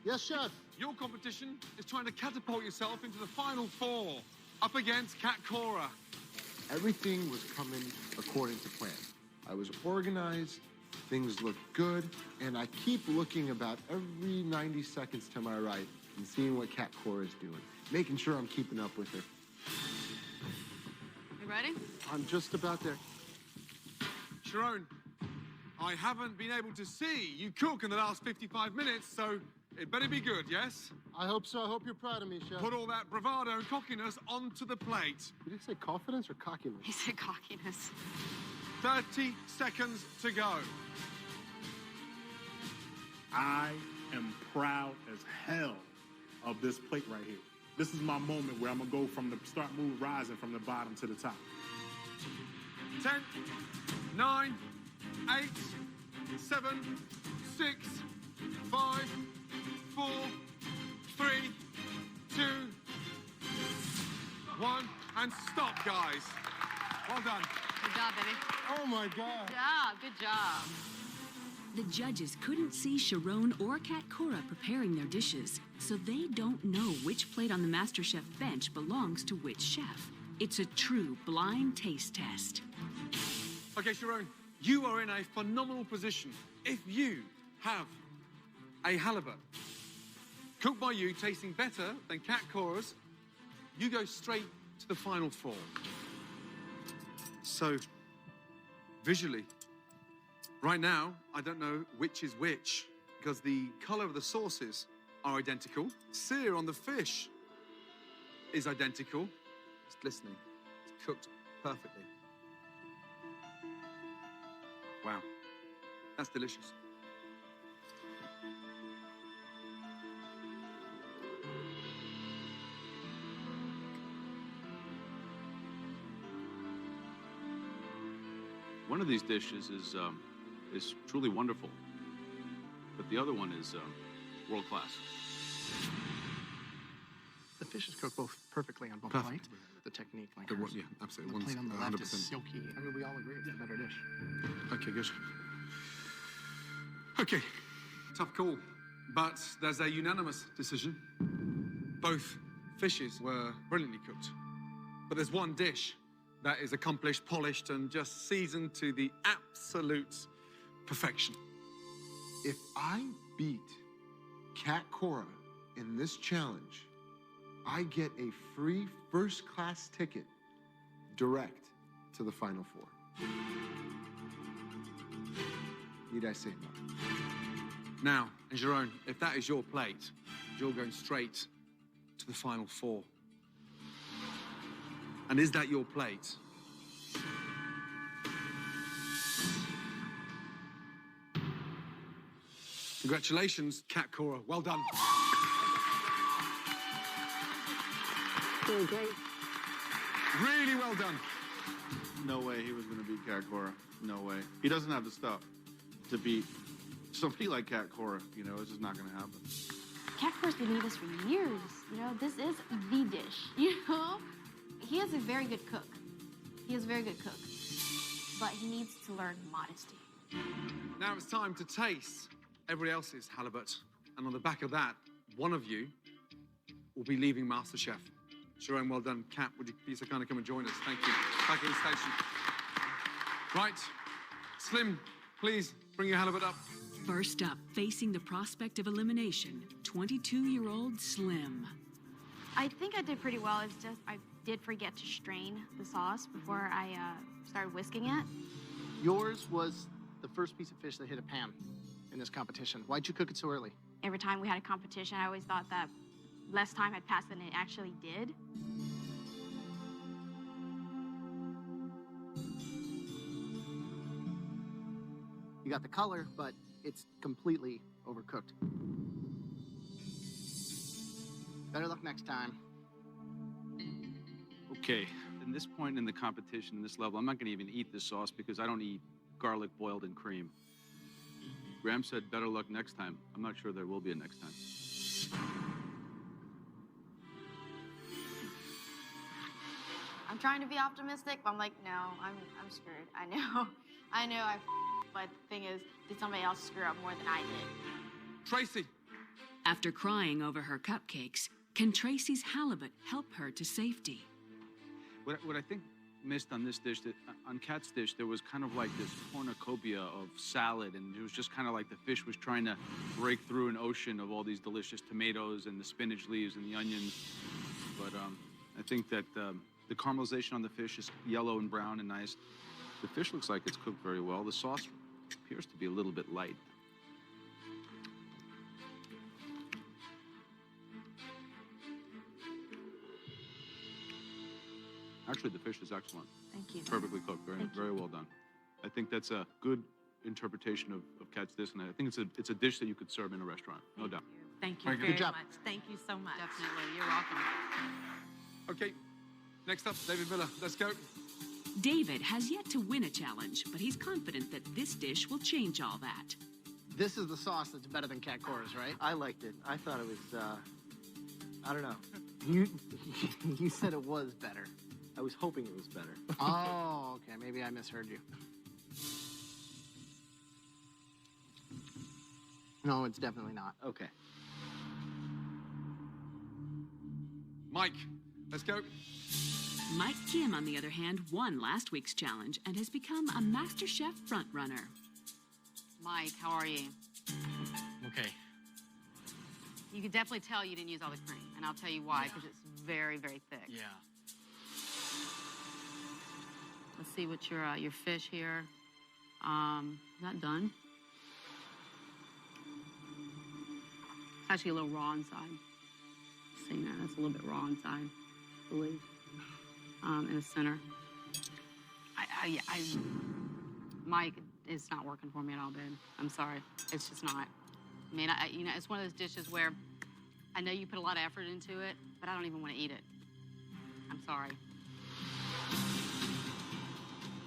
S10: Yes, Chef.
S2: Your competition is trying to catapult yourself into the final 4. Up against Kat Cora.
S10: Everything was coming according to plan. I was organized, things looked good, and I keep looking about every 90 seconds to my right and seeing what Kat Cora is doing, making sure I'm keeping up with her.
S16: You ready?
S10: I'm just about there.
S2: Sharon, I haven't been able to see you cook in the last 55 minutes, so it better be good, yes?
S10: I hope so. I hope you're proud of me, Chef.
S2: Put all that bravado and cockiness onto the plate.
S10: Did he say confidence or cockiness?
S16: He said cockiness.
S2: 30 seconds to go.
S7: I am proud as hell of this plate right here. This is my moment where I'm gonna go from the start move rising from the bottom to the top.
S2: 10, 9, 8, 7, 6, 5, 4, 3, 2, 1, and stop, guys. Well done.
S16: Good job, baby.
S10: Oh my God.
S16: Good job. Good job.
S1: The judges couldn't see Sharon or Kat Cora preparing their dishes, so they don't know which plate on the MasterChef bench belongs to which chef. It's a true blind taste test.
S2: Okay, Sharon, you are in a phenomenal position. If you have a halibut cooked by you, tasting better than Kat Cora's, you go straight to the final 4. So, visually, right now, I don't know which is which because the color of the sauces are identical. Sear on the fish is identical. It's glistening. It's cooked perfectly. Wow, that's delicious.
S3: One of these dishes is truly wonderful, but the other one is world class.
S12: The fish is cooked both perfectly on both
S3: Perfect.
S12: plates. The technique, like
S3: The one-
S12: hers.
S3: yeah, absolutely.
S12: The plate on the
S3: One's
S12: left is
S3: 100%.
S12: silky. I mean, we all agree it's the better dish.
S3: Okay, good.
S2: Okay, tough call, but there's a unanimous decision. Both fishes were brilliantly cooked, but there's one dish that is accomplished, polished, and just seasoned to the absolute perfection.
S10: If I beat Kat Cora in this challenge, I get a free first-class ticket direct to the Final 4. Need I say more?
S2: Now, and Jerome, if that is your plate, you're going straight to the final four. And is that your plate? Congratulations, Kat Cora. Well done.
S15: Really great.
S2: Really well done.
S11: No way he was going to beat Kat Cora. No way. He doesn't have the stuff to beat somebody like Kat Cora. You know, it's just not going to happen.
S15: Kat Cora's been eating this for years. You know, this is the dish. You know, he is a very good cook. He is a very good cook, but he needs to learn modesty.
S2: Now it's time to taste everybody else's halibut. And on the back of that, one of you will be leaving MasterChef. Jerome, well done. Kat, would you be so kind of come and join us? Thank you. Back at the station. Right. Slim, please bring your halibut up.
S1: First up, facing the prospect of elimination, 22-year-old Slim.
S15: I think I did pretty well. It's just I did forget to strain the sauce before I started whisking it.
S12: Yours was the first piece of fish that hit a pan in this competition. Why'd you cook it so early?
S15: Every time we had a competition, I always thought that less time had passed than it actually did.
S12: You got the color, but it's completely overcooked. Better luck next time.
S3: Okay, in this point in the competition, in this level, I'm not going to even eat this sauce because I don't eat garlic boiled in cream. Graham said better luck next time. I'm not sure there will be a next time.
S15: I'm trying to be optimistic, but I'm like, no, I'm screwed. I know but the thing is, did somebody else screw up more than I did?
S2: Tracy.
S1: After crying over her cupcakes, can Tracy's halibut help her to safety?
S3: What I think missed on this dish, on Kat's dish, there was kind of like this cornucopia of salad, and it was just kind of like the fish was trying to break through an ocean of all these delicious tomatoes and the spinach leaves and the onions. But I think that the caramelization on the fish is yellow and brown and nice. The fish looks like it's cooked very well. The sauce appears to be a little bit light. Actually, the fish is excellent.
S15: Thank you.
S3: Perfectly cooked. Very well done. I think that's a good interpretation of Kat's dish, and I think it's a dish that you could serve in a restaurant, no doubt.
S8: Thank you
S2: Very
S8: very
S2: good job.
S8: much. Thank you so much.
S16: Definitely. You're welcome.
S2: Okay, next up, David Miller. Let's go.
S1: David has yet to win a challenge, but he's confident that this dish will change all that.
S12: This is the sauce that's better than Kat Cora's, right?
S5: I liked it. I thought it was, I don't know.
S12: You said it was better.
S5: I was hoping it was better.
S12: Oh, okay. Maybe I misheard you. No, it's definitely not.
S5: Okay.
S2: Mike, let's go.
S1: Mike Kim, on the other hand, won last week's challenge and has become a MasterChef frontrunner.
S16: Mike, how are you?
S17: Okay.
S16: You can definitely tell you didn't use all the cream, and I'll tell you why, because it's very, very thick.
S17: Yeah.
S16: Let's see what your fish here. Is that done? It's actually a little raw inside. Seeing that, that's a little bit raw inside, I believe. In the center. Mike, it's not working for me at all, babe. I'm sorry. It's just not. I mean, it's one of those dishes where I know you put a lot of effort into it, but I don't even want to eat it. I'm sorry.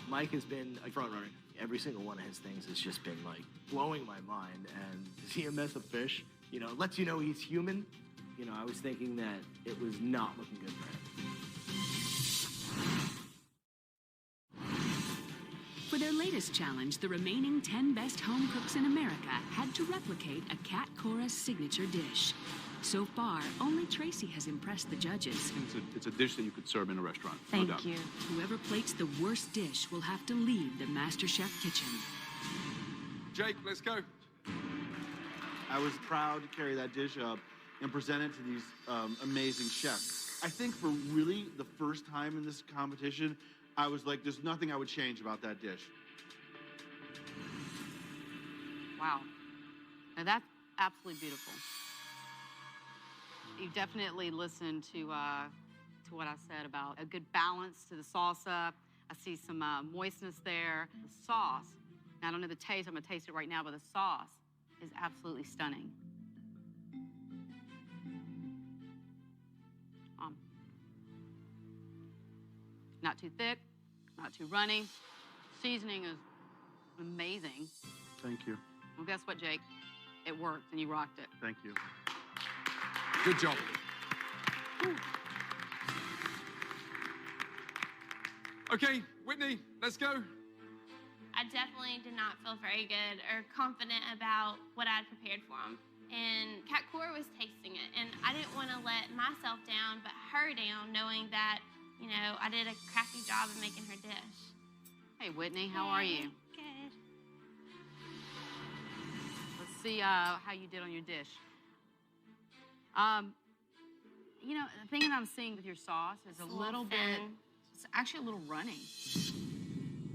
S5: Mike has been a front runner. Every single one of his things has just been like blowing my mind. And to see him mess a fish, you know, lets you know he's human. You know, I was thinking that it was not looking good for him.
S1: For their latest challenge, the remaining 10 best home cooks in America had to replicate a Kat Cora signature dish. So far, only Tracy has impressed the judges.
S3: It's a dish that you could serve in a restaurant,
S15: Thank
S3: no doubt.
S15: you.
S1: Whoever plates the worst dish will have to leave the MasterChef kitchen.
S2: Jake, let's go.
S11: I was proud to carry that dish up and present it to these amazing chefs. I think for really the first time in this competition, I was like, there's nothing I would change about that dish.
S16: Wow. Now that's absolutely beautiful. You definitely listened to what I said about a good balance to the salsa. I see some moistness there. The sauce, I don't know the taste, I'm gonna taste it right now, but the sauce is absolutely stunning. Not too thick, not too runny. Seasoning is amazing.
S3: Thank you.
S16: Well, guess what, Jake? It worked, and you rocked it.
S3: Thank you.
S2: Good job. Okay, Whitney, let's go.
S4: I definitely did not feel very good or confident about what I'd prepared for him. And Kat Cora was tasting it, and I didn't want to let myself down, but her down, knowing that, you know, I did a crappy job of making her dish.
S16: Hey, Whitney, how are you?
S4: Good.
S16: Let's see how you did on your dish. You know, the thing that I'm seeing with your sauce is a little bit, it's actually a little runny.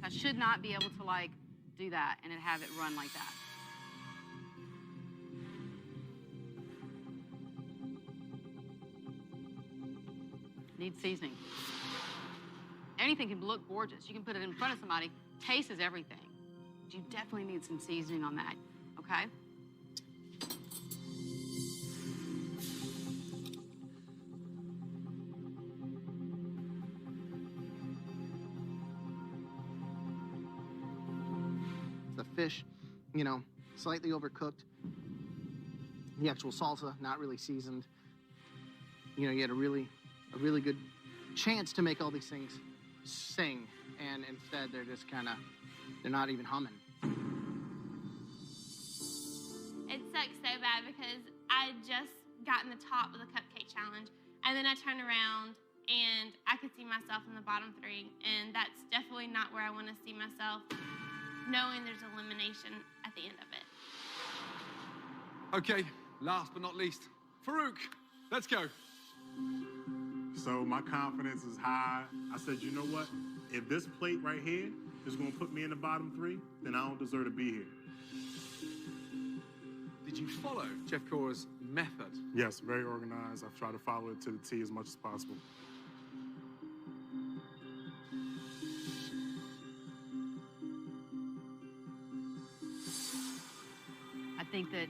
S16: I should not be able to, like, do that and have it run like that. Needs seasoning. Anything can look gorgeous. You can put it in front of somebody. Taste is everything. But you definitely need some seasoning on that, okay?
S12: The fish, you know, slightly overcooked. The actual salsa, not really seasoned. You know, you had a really good chance to make all these things sing, and instead they're just kind of, they're not even humming.
S4: It sucks so bad because I just gotten the top of the cupcake challenge, and then I turned around and I could see myself in the bottom 3, and that's definitely not where I want to see myself, knowing there's elimination at the end of it.
S2: Okay, last but not least, Farouk, let's go.
S7: So my confidence is high. I said, you know what? If this plate right here is gonna put me in the bottom 3, then I don't deserve to be here.
S2: Did you follow Chef Cora's method?
S7: Yes, very organized. I've tried to follow it to the T as much as possible.
S16: I think that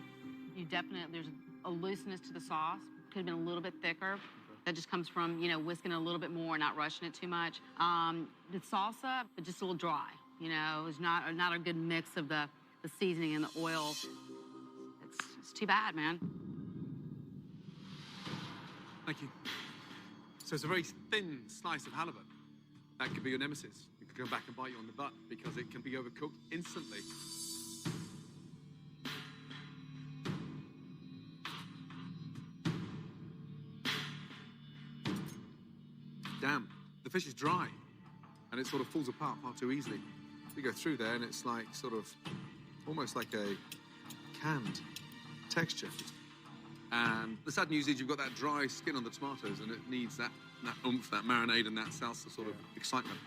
S16: you definitely, there's a looseness to the sauce. Could have been a little bit thicker. That just comes from, you know, whisking it a little bit more, not rushing it too much. The salsa, but just a little dry. You know, it's not a good mix of the seasoning and the oil. It's too bad, man.
S2: Thank you. So it's a very thin slice of halibut. That could be your nemesis. It could come back and bite you on the butt because it can be overcooked instantly. Damn, the fish is dry, and it sort of falls apart far too easily. We go through there, and it's like sort of almost like a canned texture. And the sad news is you've got that dry skin on the tomatoes, and it needs that oomph, that marinade, and that salsa sort of excitement.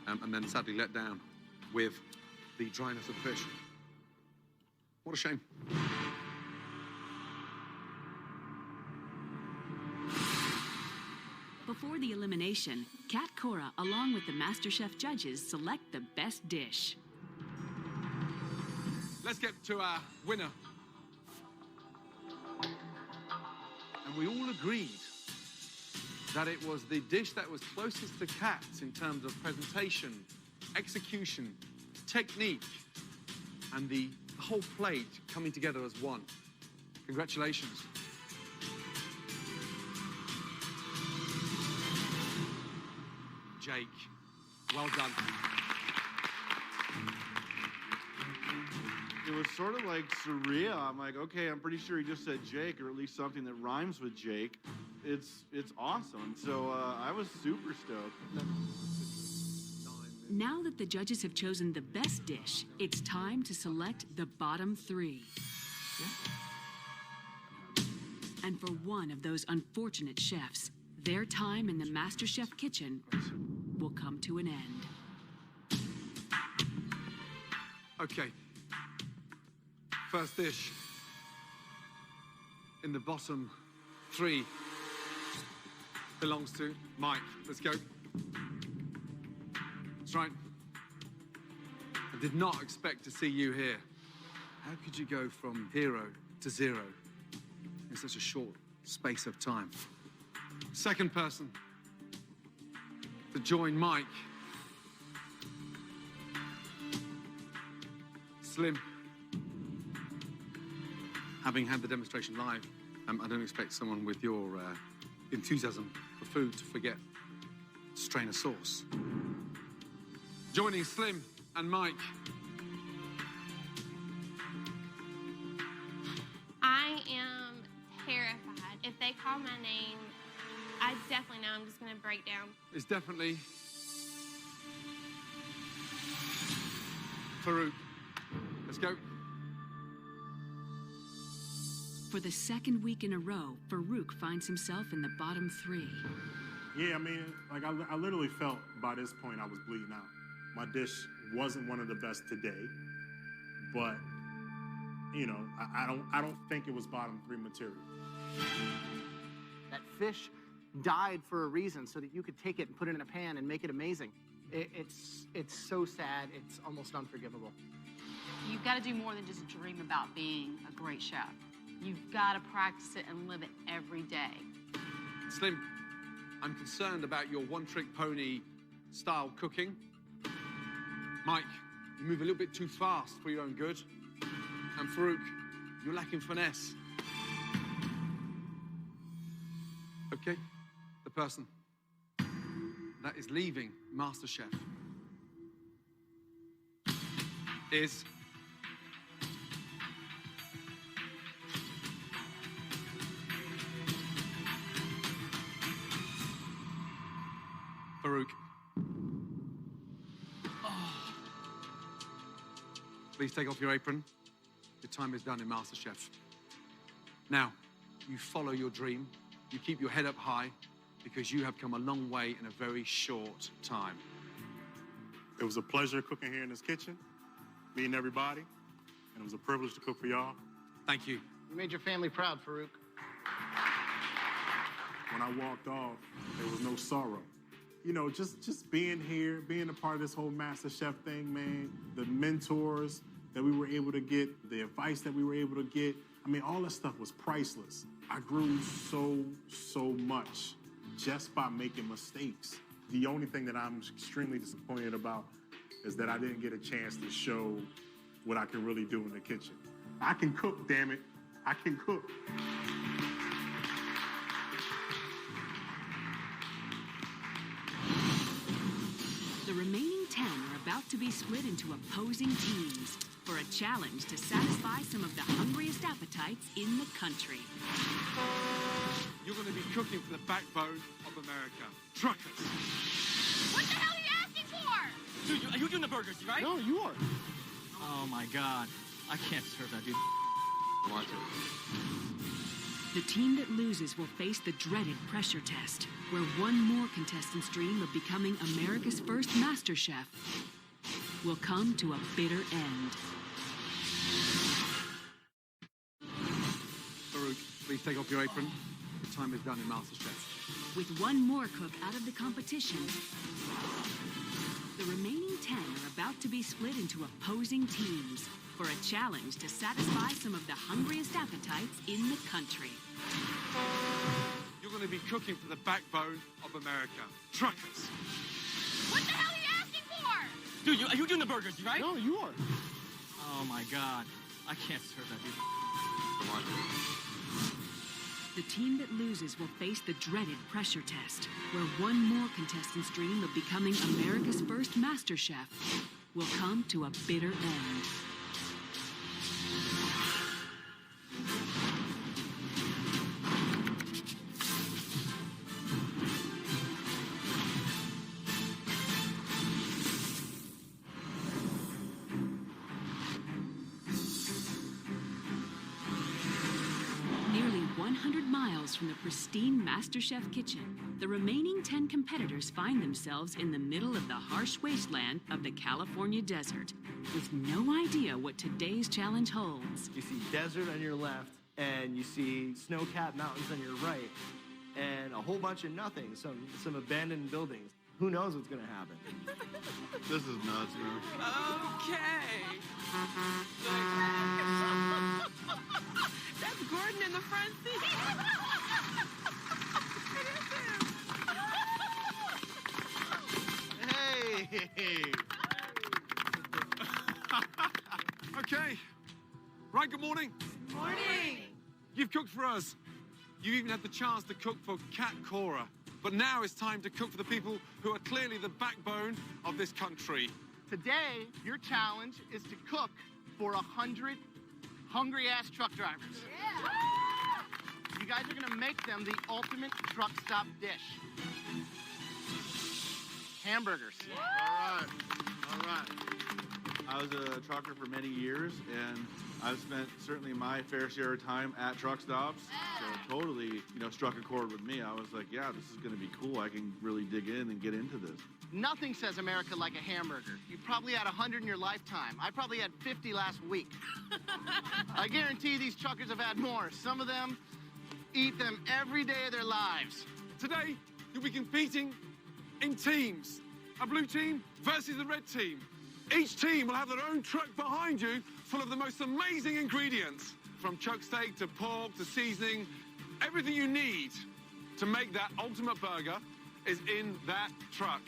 S2: And then sadly let down with the dryness of the fish. What a shame.
S1: Before the elimination, Kat Cora, along with the MasterChef judges, select the best dish.
S2: Let's get to our winner. And we all agreed that it was the dish that was closest to Kat's in terms of presentation, execution, technique, and the whole plate coming together as one. Congratulations. Jake, well done.
S11: It was sort of like surreal. I'm like, okay, I'm pretty sure he just said Jake, or at least something that rhymes with Jake. It's awesome. So I was super stoked.
S1: Now that the judges have chosen the best dish, it's time to select the bottom 3. And for one of those unfortunate chefs, their time in the MasterChef kitchen will come to an end.
S2: Okay. First dish, in the bottom 3 belongs to Mike. Let's go. That's right. I did not expect to see you here. How could you go from hero to zero in such a short space of time? Second person to join Mike. Slim. Having had the demonstration live, I don't expect someone with your enthusiasm for food to forget to strain a sauce. Joining Slim and Mike.
S4: I am terrified. If they call my name, I definitely know I'm just gonna break down.
S2: It's definitely Farouk. Let's go.
S1: For the second week in a row, Farouk finds himself in the bottom 3.
S7: Yeah, I mean, like I literally felt by this point I was bleeding out. My dish wasn't one of the best today, but you know, I don't think it was bottom 3 material.
S12: That fish died for a reason so that you could take it and put it in a pan and make it amazing. It's so sad, it's almost unforgivable.
S16: You've got to do more than just dream about being a great chef. You've got to practice it and live it every day.
S2: Slim, I'm concerned about your one-trick pony style cooking. Mike, you move a little bit too fast for your own good. And Farouk, you're lacking finesse. Okay, the person that is leaving MasterChef is Farouk. Please take off your apron. Your time is done in MasterChef. Now, you follow your dream. You keep your head up high because you have come a long way in a very short time.
S7: It was a pleasure cooking here in this kitchen, meeting everybody, and it was a privilege to cook for y'all.
S2: Thank you.
S12: You made your family proud, Farouk.
S7: When I walked off, there was no sorrow. You know, just being here, being a part of this whole MasterChef thing, man, the mentors that we were able to get, the advice that we were able to get, I mean, all that stuff was priceless. I grew so much just by making mistakes. The only thing that I'm extremely disappointed about is that I didn't get a chance to show what I can really do in the kitchen. I can cook, damn it. I can cook.
S1: The remaining 10 are about to be split into opposing teams for a challenge to satisfy some of the hungriest appetites in the country.
S2: You're going to be cooking for the backbone of America. Truckers.
S16: What the hell are you asking for?
S17: Dude, are you doing the burgers, right?
S12: No, you are.
S17: Oh my God. I can't serve that, dude.
S2: Watch it.
S1: The team that loses will face the dreaded pressure test, where one more contestant's dream of becoming America's first MasterChef will come to a bitter end.
S2: Farouk, please take off your apron. Your time is done in MasterChef.
S1: With one more cook out of the competition, the remaining 10 are about to be split into opposing teams for a challenge to satisfy some of the hungriest appetites in the country.
S2: You're going to be cooking for the backbone of America. Truckers.
S16: What the hell are you asking for?
S17: Dude, are you doing the burgers, right?
S12: No, you are.
S17: Oh my God. I can't serve that, dude.
S2: Watch it.
S1: The team that loses will face the dreaded pressure test, where one more contestant's dream of becoming America's first MasterChef will come to a bitter end. Nearly 100 miles from the pristine MasterChef kitchen, the remaining 10 competitors find themselves in the middle of the harsh wasteland of the California desert, with no idea what today's challenge holds.
S5: You see desert on your left and you see snow-capped mountains on your right, and a whole bunch of nothing, some abandoned buildings. Who knows what's gonna happen?
S11: This is nuts, man.
S8: Okay. That's Gordon in the front seat.
S11: Hey!
S2: Okay. Right, good morning.
S8: Morning.
S2: You've cooked for us. You even had the chance to cook for Kat Cora. But now it's time to cook for the people who are clearly the backbone of this country.
S12: Today, your challenge is to cook for 100 hungry-ass truck drivers. Yeah. You guys are gonna make them the ultimate truck stop dish. Hamburgers.
S11: All right. I was a trucker for many years, and I've spent certainly my fair share of time at truck stops. So totally, struck a chord with me. I was like, yeah, this is gonna be cool. I can really dig in and get into this.
S12: Nothing says America like a hamburger. You probably had 100 in your lifetime. I probably had 50 last week. I guarantee these truckers have had more. Some of them eat them every day of their lives.
S2: Today, you'll be competing in teams. A blue team versus a red team. Each team will have their own truck behind you full of the most amazing ingredients. From chuck steak to pork to seasoning, everything you need to make that ultimate burger is in that truck.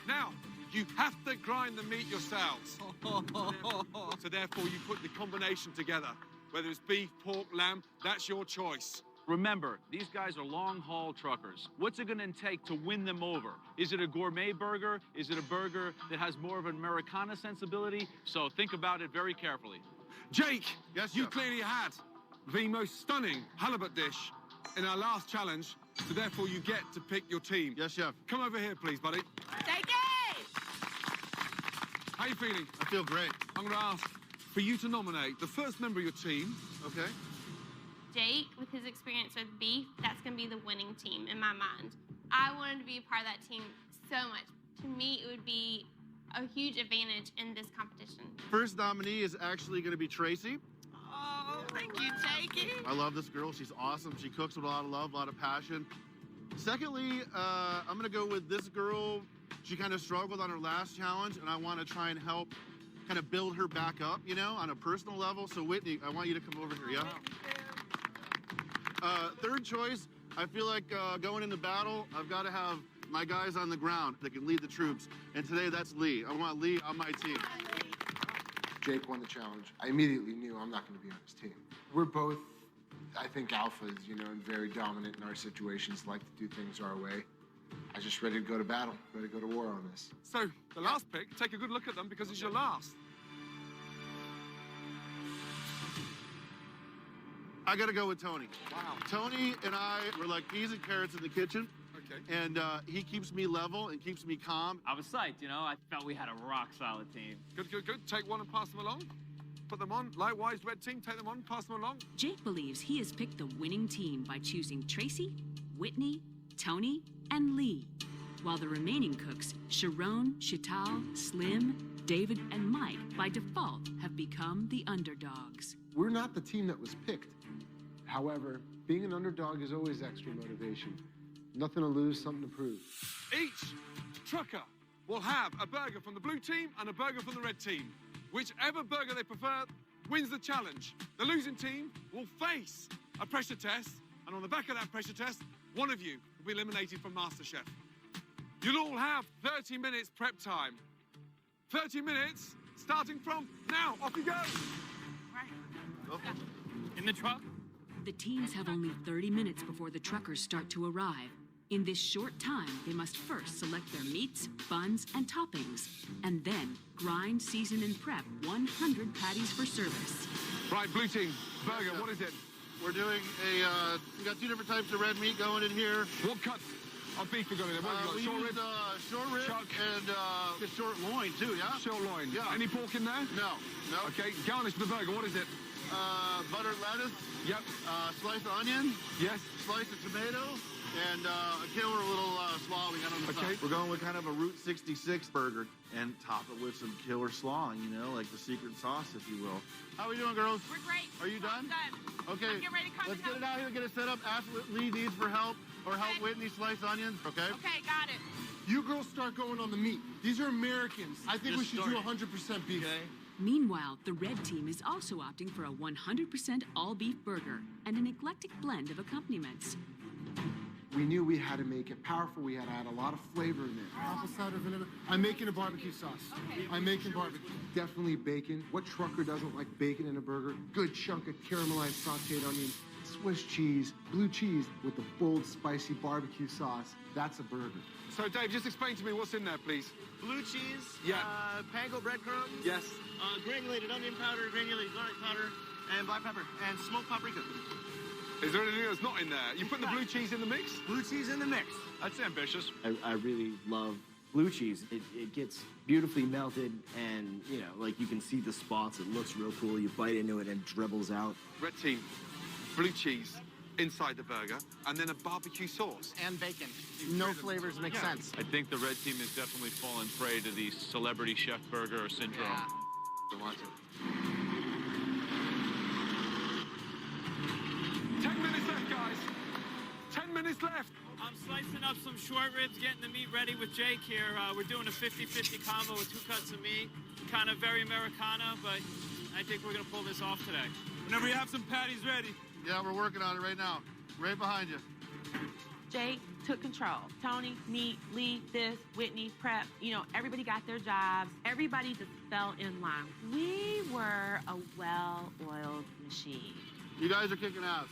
S2: Now, you have to grind the meat yourselves. So therefore, you put the combination together. Whether it's beef, pork, lamb, that's your choice.
S3: Remember, these guys are long-haul truckers. What's it gonna take to win them over? Is it a gourmet burger? Is it a burger that has more of an Americana sensibility? So think about it very carefully.
S2: Jake,
S11: yes,
S2: you clearly had the most stunning halibut dish in our last challenge, so therefore you get to pick your team.
S11: Yes, chef.
S2: Come over here, please, buddy.
S8: Take it.
S2: How you feeling?
S11: I feel great.
S2: I'm gonna ask for you to nominate the first member of your team.
S11: Okay.
S4: Jake, with his experience with beef, that's going to be the winning team in my mind. I wanted to be a part of that team so much. To me, it would be a huge advantage in this competition.
S11: First nominee is actually going to be Tracy.
S8: Oh, thank you, Jakey.
S11: I love this girl. She's awesome. She cooks with a lot of love, a lot of passion. Secondly, I'm going to go with this girl. She kind of struggled on her last challenge, and I want to try and help kind of build her back up, on a personal level. So, Whitney, I want you to come over here, yeah? Third choice, I feel like going into battle, I've got to have my guys on the ground that can lead the troops. And today, that's Lee. I want Lee on my team.
S10: Jake won the challenge. I immediately knew I'm not going to be on his team. We're both, I think, alphas, and very dominant in our situations, like to do things our way. I was just ready to go to battle, ready to go to war on this.
S2: So, the last pick, take a good look at them because it's your last.
S11: I got to go with Tony.
S2: Wow.
S11: Tony and I were like peas and carrots in the kitchen.
S2: Okay.
S11: And he keeps me level and keeps me calm.
S14: I was psyched, I felt we had a rock-solid team.
S2: Good. Take one and pass them along. Put them on. Likewise, red team, take them on, pass them along.
S1: Jake believes he has picked the winning team by choosing Tracy, Whitney, Tony, and Lee. While the remaining cooks, Sharon, Chital, Slim, David, and Mike, by default, have become the underdogs.
S10: We're not the team that was picked. However, being an underdog is always extra motivation. Nothing to lose, something to prove.
S2: Each trucker will have a burger from the blue team and a burger from the red team. Whichever burger they prefer wins the challenge. The losing team will face a pressure test, and on the back of that pressure test, one of you will be eliminated from MasterChef. You'll all have 30 minutes prep time. 30 minutes starting from now. Off you go.
S14: In the truck?
S1: The teams have only 30 minutes before the truckers start to arrive. In this short time, they must first select their meats, buns, and toppings, and then grind, season, and prep 100 patties for service.
S2: Right, blue team, burger, what is it?
S11: We're doing we got 2 different types of red meat going in here.
S2: What cut of beef we got in there? What have you got?
S11: Short rib
S2: chuck,
S11: and short loin too, yeah?
S2: Short loin.
S11: Yeah.
S2: Any pork in there?
S11: No.
S2: Okay, garnish the burger, what is it?
S11: Buttered lettuce.
S2: Yep.
S11: Sliced onion.
S2: Yes.
S11: Slice of tomato. and a killer little slaw we got on the side. We're going with kind of a Route 66 burger and top it with some killer slaw, you know, like the secret sauce, if you will. How are we doing, girls?
S16: We're great.
S11: Are you done?
S16: Done.
S11: Okay.
S16: I'm getting ready to come
S11: Let's get it out here, get it set up. Ask what Lee needs for help, or help Whitney slice onions, okay?
S16: Okay, got it.
S10: You girls start going on the meat. These are Americans. I think we should do 100% beef.
S11: Okay.
S1: Meanwhile, the red team is also opting for a 100% all-beef burger and an eclectic blend of accompaniments.
S10: We knew we had to make it powerful. We had to add a lot of flavor in there. Apple cider vinegar. I'm making a barbecue sauce.
S16: Okay.
S10: I'm making barbecue. Definitely bacon. What trucker doesn't like bacon in a burger? Good chunk of caramelized sauteed onion, Swiss cheese, blue cheese with the bold, spicy barbecue sauce. That's a burger.
S2: So, Dave, just explain to me what's in there, please.
S5: Blue cheese,
S2: Yeah.
S5: panko breadcrumbs,
S2: Yes.
S5: granulated onion powder, granulated garlic powder, and black pepper, and smoked paprika.
S2: Is there anything that's not in there? You put the blue cheese in the mix?
S5: Blue cheese in the mix.
S6: That's ambitious.
S5: I really love blue cheese. It gets beautifully melted, and, you know, like you can see the spots. It looks real cool. You bite into it and it dribbles out.
S2: Red team, blue cheese inside the burger, and then a barbecue sauce.
S12: And bacon. No flavors make sense.
S6: I think the red team has definitely fallen prey to the celebrity chef burger syndrome.
S2: Don't like it. 10 minutes left, guys. 10 minutes left.
S14: I'm slicing up some short ribs, getting the meat ready with Jake here. We're doing a 50-50 combo with 2 cuts of meat. Kind of very Americana, but I think we're going to pull this off today. Whenever you have some patties ready.
S11: Yeah, we're working on it right now. Right behind you.
S8: Jake took control. Tony, me, Lee, this, Whitney, Prep, you know, everybody got their jobs. Everybody just fell in line. We were a well-oiled machine.
S11: You guys are kicking ass.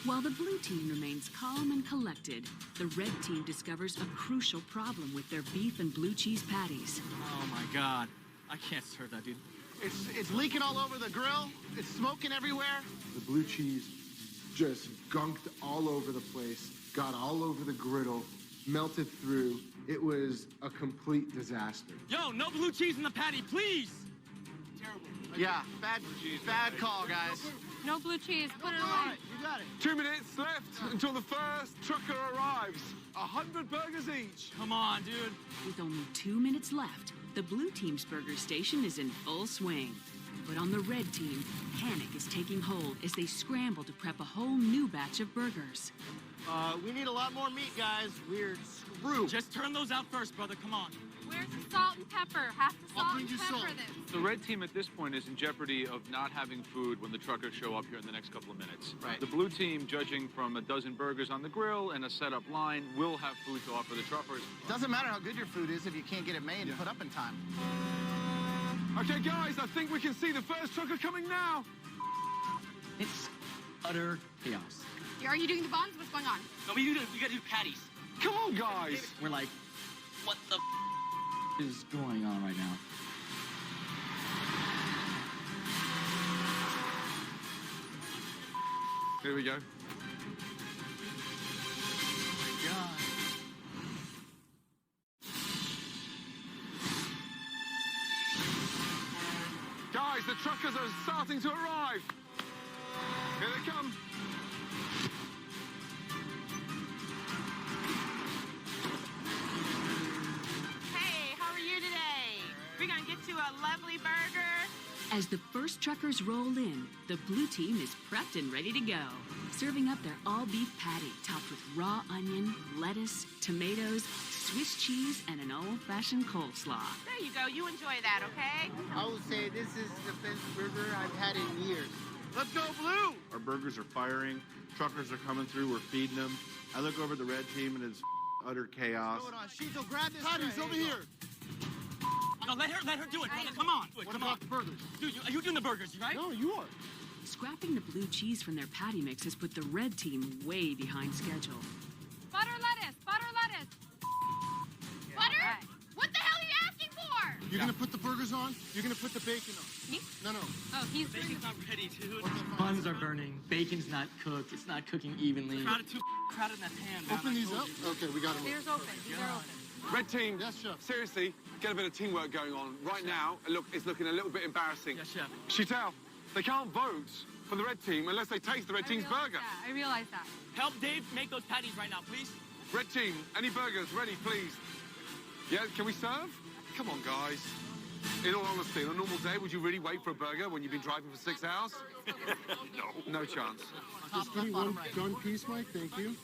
S1: While the blue team remains calm and collected, the red team discovers a crucial problem with their beef and blue cheese patties.
S17: Oh my God. I can't serve that, dude.
S12: It's leaking all over the grill. It's smoking everywhere.
S10: The blue cheese just gunked all over the place, got all over the griddle, melted through. It was a complete disaster.
S17: Yo, no blue cheese in the patty, please!
S12: Terrible. Yeah, bad call, guys.
S16: No blue cheese. Put it away.
S12: You got it.
S2: 2 minutes left until the first trucker arrives. 100 burgers each.
S17: Come on, dude.
S1: With only 2 minutes left, the blue team's burger station is in full swing. But on the red team, panic is taking hold as they scramble to prep a whole new batch of burgers.
S12: We need a lot more meat, guys. We're screwed.
S17: Just turn those out first, brother. Come on.
S16: Where's the salt and pepper? Have to
S12: I'll
S16: salt
S12: bring
S16: and
S12: you
S16: pepper
S12: salt.
S16: this.
S6: The red team at this point is in jeopardy of not having food when the truckers show up here in the next couple of minutes.
S12: Right.
S6: The blue team, judging from a dozen burgers on the grill and a set-up line, will have food to offer the truckers.
S12: Doesn't matter how good your food is if you can't get it made and put up in time.
S2: Okay, guys, I think we can see the first trucker coming now.
S17: It's utter chaos.
S16: Are you doing the buns? What's going on?
S17: No, we gotta do patties.
S2: Come on, guys.
S17: We're like, what the is going on right now?
S2: Here we go.
S17: God.
S2: Guys, the truckers are starting to arrive. Here they come.
S8: Hey, how are you today? We're gonna get you a lovely burger.
S1: As the first truckers roll in, the blue team is prepped and ready to go, serving up their all-beef patty topped with raw onion, lettuce, tomatoes, Swiss cheese, and an old-fashioned coleslaw.
S8: There you go. You enjoy that, okay?
S12: I would say this is the best burger I've had in years.
S11: Let's go, blue! Our burgers are firing. Truckers are coming through. We're feeding them. I look over the red team, and it's utter chaos.
S12: Hold on, Shizo, grab this. Patty's over here.
S17: No, let her do it, brother. Come on.
S12: What about the burgers?
S17: Dude, are you doing the burgers, right?
S12: No, you are.
S1: Scrapping the blue cheese from their patty mix has put the red team way behind schedule.
S16: Butter lettuce. Butter lettuce. Butter?
S8: right.
S16: What the hell are you asking for?
S10: You're gonna put the burgers on? You're gonna put the bacon on?
S16: Me?
S10: No.
S16: Oh, he's doing
S17: Bacon's not ready, dude.
S10: Okay, fine.
S17: Buns are burning. Bacon's not cooked. It's not cooking evenly. Crowded in that pan. man.
S10: Open these up. Okay, we got them.
S16: They're open. They're open.
S2: Red team,
S10: Yes, chef.
S2: seriously, get a bit of teamwork going on. Right now, look, it's looking a little bit embarrassing.
S17: Yes, chef.
S2: Chital, they can't vote for the red team unless they taste the red team's burger.
S16: I realize that.
S17: Help Dave make those patties right now, please.
S2: Red team, any burgers ready, please? Yeah, can we serve? Come on, guys. In all honesty, on a normal day, would you really wait for a burger when you've been driving for 6 hours? No. No chance.
S10: Just give me one done piece, Mike. Thank you.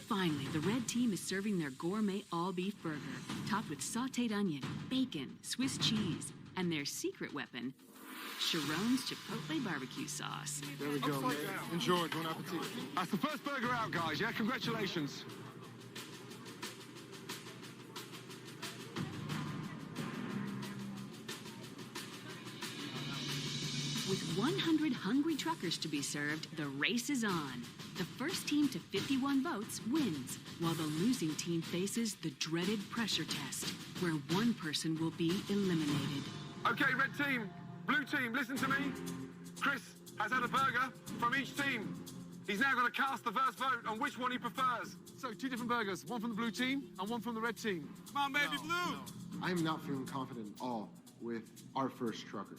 S1: Finally, the red team is serving their gourmet all-beef burger, topped with sautéed onion, bacon, Swiss cheese, and their secret weapon, Sharon's Chipotle barbecue sauce.
S10: There we go, man. Enjoy. Bon appetit.
S2: That's the first burger out, guys, yeah? Congratulations.
S1: With 100 hungry truckers to be served, the race is on. The first team to 51 votes wins, while the losing team faces the dreaded pressure test, where one person will be eliminated.
S2: Okay, red team, blue team, listen to me. Chris has had a burger from each team. He's now going to cast the first vote on which one he prefers. So 2 different burgers, one from the blue team and one from the red team.
S6: Come on, baby, blue.
S10: I am not feeling confident at all with our first trucker.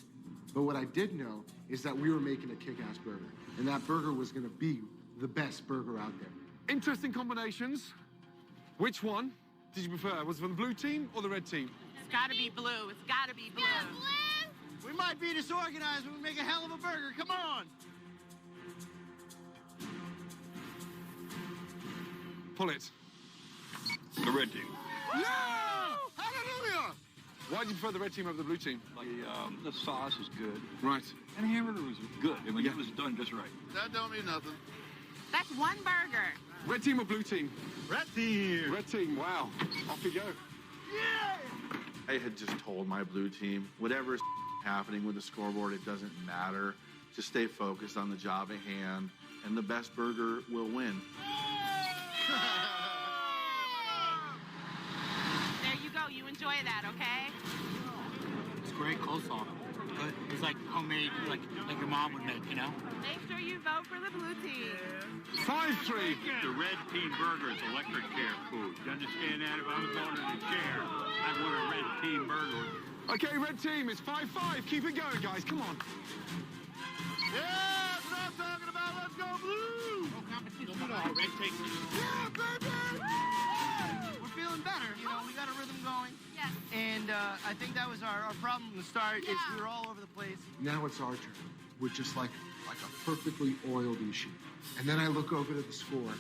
S10: But what I did know is that we were making a kick-ass burger, and that burger was going to be the best burger out there.
S2: Interesting combinations. Which one did you prefer? Was it from the blue team or the red team?
S8: It's gotta be blue. It's gotta be blue.
S5: We might be disorganized, but we make a hell of a burger. Come on.
S2: Pull it.
S9: The red team.
S2: Yeah! Hallelujah! Why do you prefer the red team over the blue team?
S9: The sauce is good.
S2: Right.
S9: And the hamburger was good. I mean, it was done just right.
S11: That don't mean nothing.
S8: That's one burger.
S2: Red team or blue team?
S11: Red team.
S2: Red team, wow. Off we go.
S11: I had just told my blue team, whatever's happening with the scoreboard, it doesn't matter. Just stay focused on the job at hand, and the best burger will win.
S8: There you go. You enjoy that, okay?
S17: It's great coleslaw. Good. It's like homemade, like your mom would make, you know?
S8: Make sure you vote for the blue team.
S2: 5-3.
S9: The red team burger is electric chair food. You understand that? If I was going in a chair, I'd want a red team burger.
S2: Okay, red team, it's 5-5. Keep it going, guys. Come on.
S11: Yeah, that's what I'm talking about. Let's go blue.
S17: No competition. Red takes it.
S5: Yeah, baby! We're feeling better. You know, we got a rhythm going.
S15: Yes.
S5: And I think that was our problem from the start. Is we were all over the place.
S10: Now it's our turn. We're just like a perfectly oiled machine. And then I look over to the score,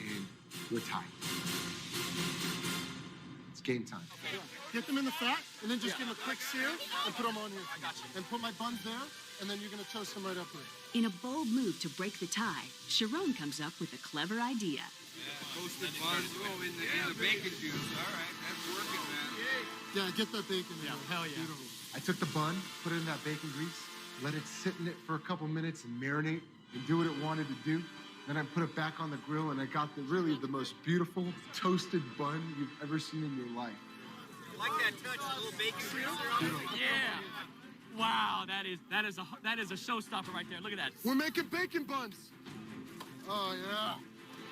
S10: and we're tied. It's game time.
S18: Get them in the fat, and then just give them a quick sear and put them on here. I got you. And put my buns there, and then you're going to toast them right up here.
S1: In a bold move to break the tie, Sharon comes up with a clever idea.
S13: Toasted buns in the bacon juice. All right, that's working, man.
S18: Yeah, get that bacon in there.
S17: Hell yeah.
S18: Beautiful.
S10: I took the bun, put it in that bacon grease, let it sit in it for a couple minutes and marinate and do what it wanted to do. Then I put it back on the grill, and I got really the most beautiful toasted bun you've ever seen in your life.
S17: Like that touch, a little bacon grease. Yeah. Wow, that is a showstopper right there. Look at that.
S18: We're making bacon buns. Oh, yeah.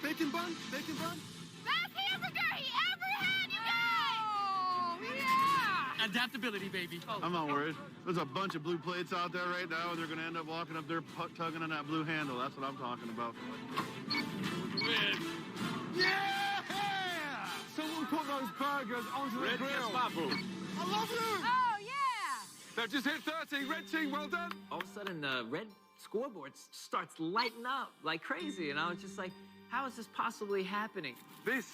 S18: Bacon bun? Bacon bun?
S15: Best hamburger he ever had, you guys! Oh, yeah!
S17: Adaptability, baby.
S11: I'm not worried. There's a bunch of blue plates out there right now, and they're going to end up walking up there tugging on that blue handle. That's what I'm talking about.
S2: Yeah! Someone put those burgers onto the grill.
S18: I love you!
S15: Oh, yeah!
S2: They've just hit 30. Red team, well done.
S19: All of a sudden, the red scoreboard starts lighting up like crazy, and I was just like, how is this possibly happening?
S2: This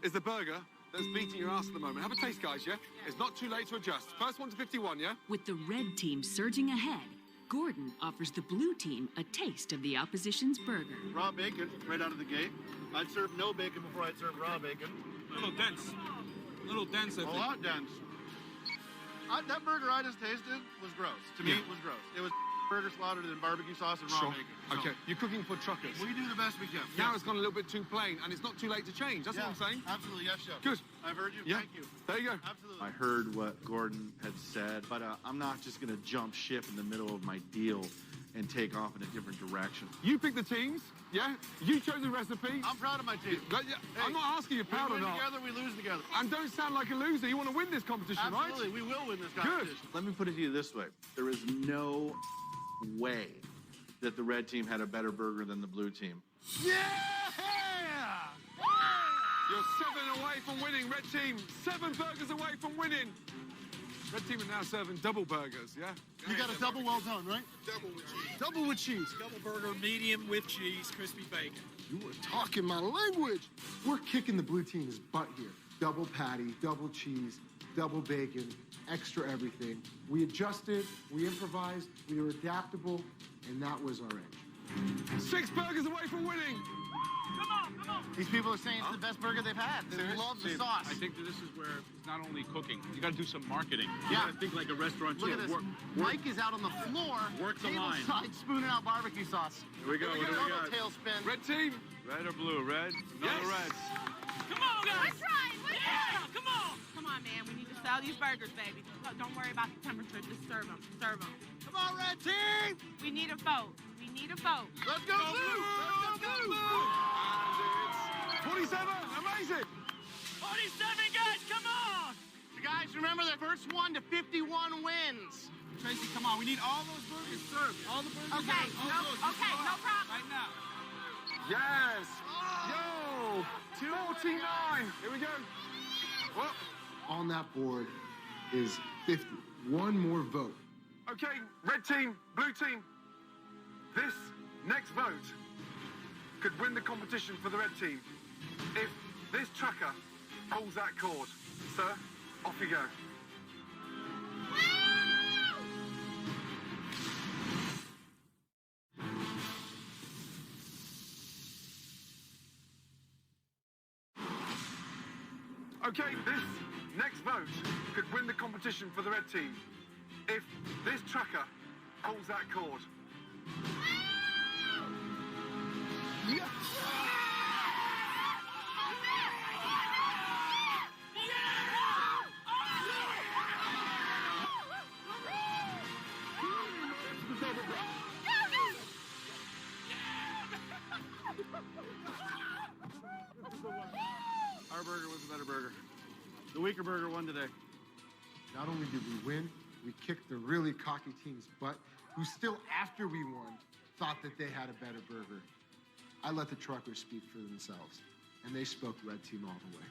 S2: is the burger that's beating your ass at the moment. Have a taste, guys, yeah? It's not too late to adjust. First one to 51, yeah?
S1: With the red team surging ahead, Gordon offers the blue team a taste of the opposition's burger.
S11: Raw bacon right out of the gate. I'd serve no bacon before I'd serve raw bacon.
S6: A little dense. A little dense, I
S11: A
S6: think.
S11: lot dense. That burger I just tasted was gross. To me, it was gross. It was burger slaughtered in barbecue sauce and raw bacon. So
S2: Okay, you're cooking for truckers.
S11: we do the best we can.
S2: Now it's gone a little bit too plain, and it's not too late to change. That's what I'm saying.
S11: Absolutely, yes, chef.
S2: Good.
S11: I've heard you.
S2: Yeah.
S11: Thank you.
S2: There you go.
S11: Absolutely. I heard what Gordon had said, but I'm not just going to jump ship in the middle of my deal and take off in a different direction.
S2: You pick the teams, yeah? You chose the recipe.
S11: I'm proud of my team.
S2: I'm not asking you proud
S11: we
S2: or
S11: win
S2: not.
S11: together, we lose together.
S2: And don't sound like a loser. You want to win this competition,
S11: Absolutely,
S2: right?
S11: we will win this
S2: Good.
S11: competition. Let me put it to you this way. There is no way that the red team had a better burger than the blue team.
S2: Yeah! You're 7 away from winning, red team. 7 burgers away from winning. Red team are now serving double burgers, yeah?
S18: You got a double well done, right?
S9: Double with cheese.
S18: Double with cheese.
S20: Double burger, medium with cheese, crispy bacon.
S18: You were talking my language.
S10: We're kicking the blue team's butt here. Double patty, double cheese, double bacon, extra everything. We adjusted, we improvised, we were adaptable, and that was our edge.
S2: 6 burgers away from winning.
S5: These people are saying it's the best burger they've had. They love the
S3: Steve,
S5: sauce.
S3: I think that this is where it's not only cooking. You got to do some marketing. You
S5: Yeah.
S3: got to think like a restaurateur.
S5: Look at this. Mike is out on the floor.
S3: Work the line.
S5: Tableside spooning out barbecue sauce.
S3: Here we go. What do we got?
S5: Tailspin.
S2: Red team.
S3: Red or blue? Red. Another red.
S16: Come on, guys.
S15: We're trying.
S16: Come on. Come on, man. We need to sell these burgers, baby. Don't worry about the temperature. Just serve them. Serve them.
S5: Come on, red team.
S16: We need a vote. We need a vote.
S5: Let's go blue. Let's go blue.
S2: 47, amazing.
S16: 47, guys, come on.
S5: Guys, remember the first 1 to 51 wins.
S6: Tracy, come on. We need all those burgers served. All the burgers
S16: Okay,
S6: served. All
S16: no,
S6: those.
S16: okay, no problem.
S6: Right now.
S2: Yes. Yo, 49. Here we go. Well,
S10: On that board is 50. One more vote.
S2: okay, red team, blue team. This next vote could win the competition for the red team if this trucker holds that cord. Sir, off you go. Okay, this next vote could win the competition for the red team if this trucker holds that cord.
S3: Our burger was a better burger. The weaker burger won today.
S10: Not only did we win, we kicked the really cocky team's butt, who still, after we won, thought that they had a better burger. I let the truckers speak for themselves, and they spoke red team all the way.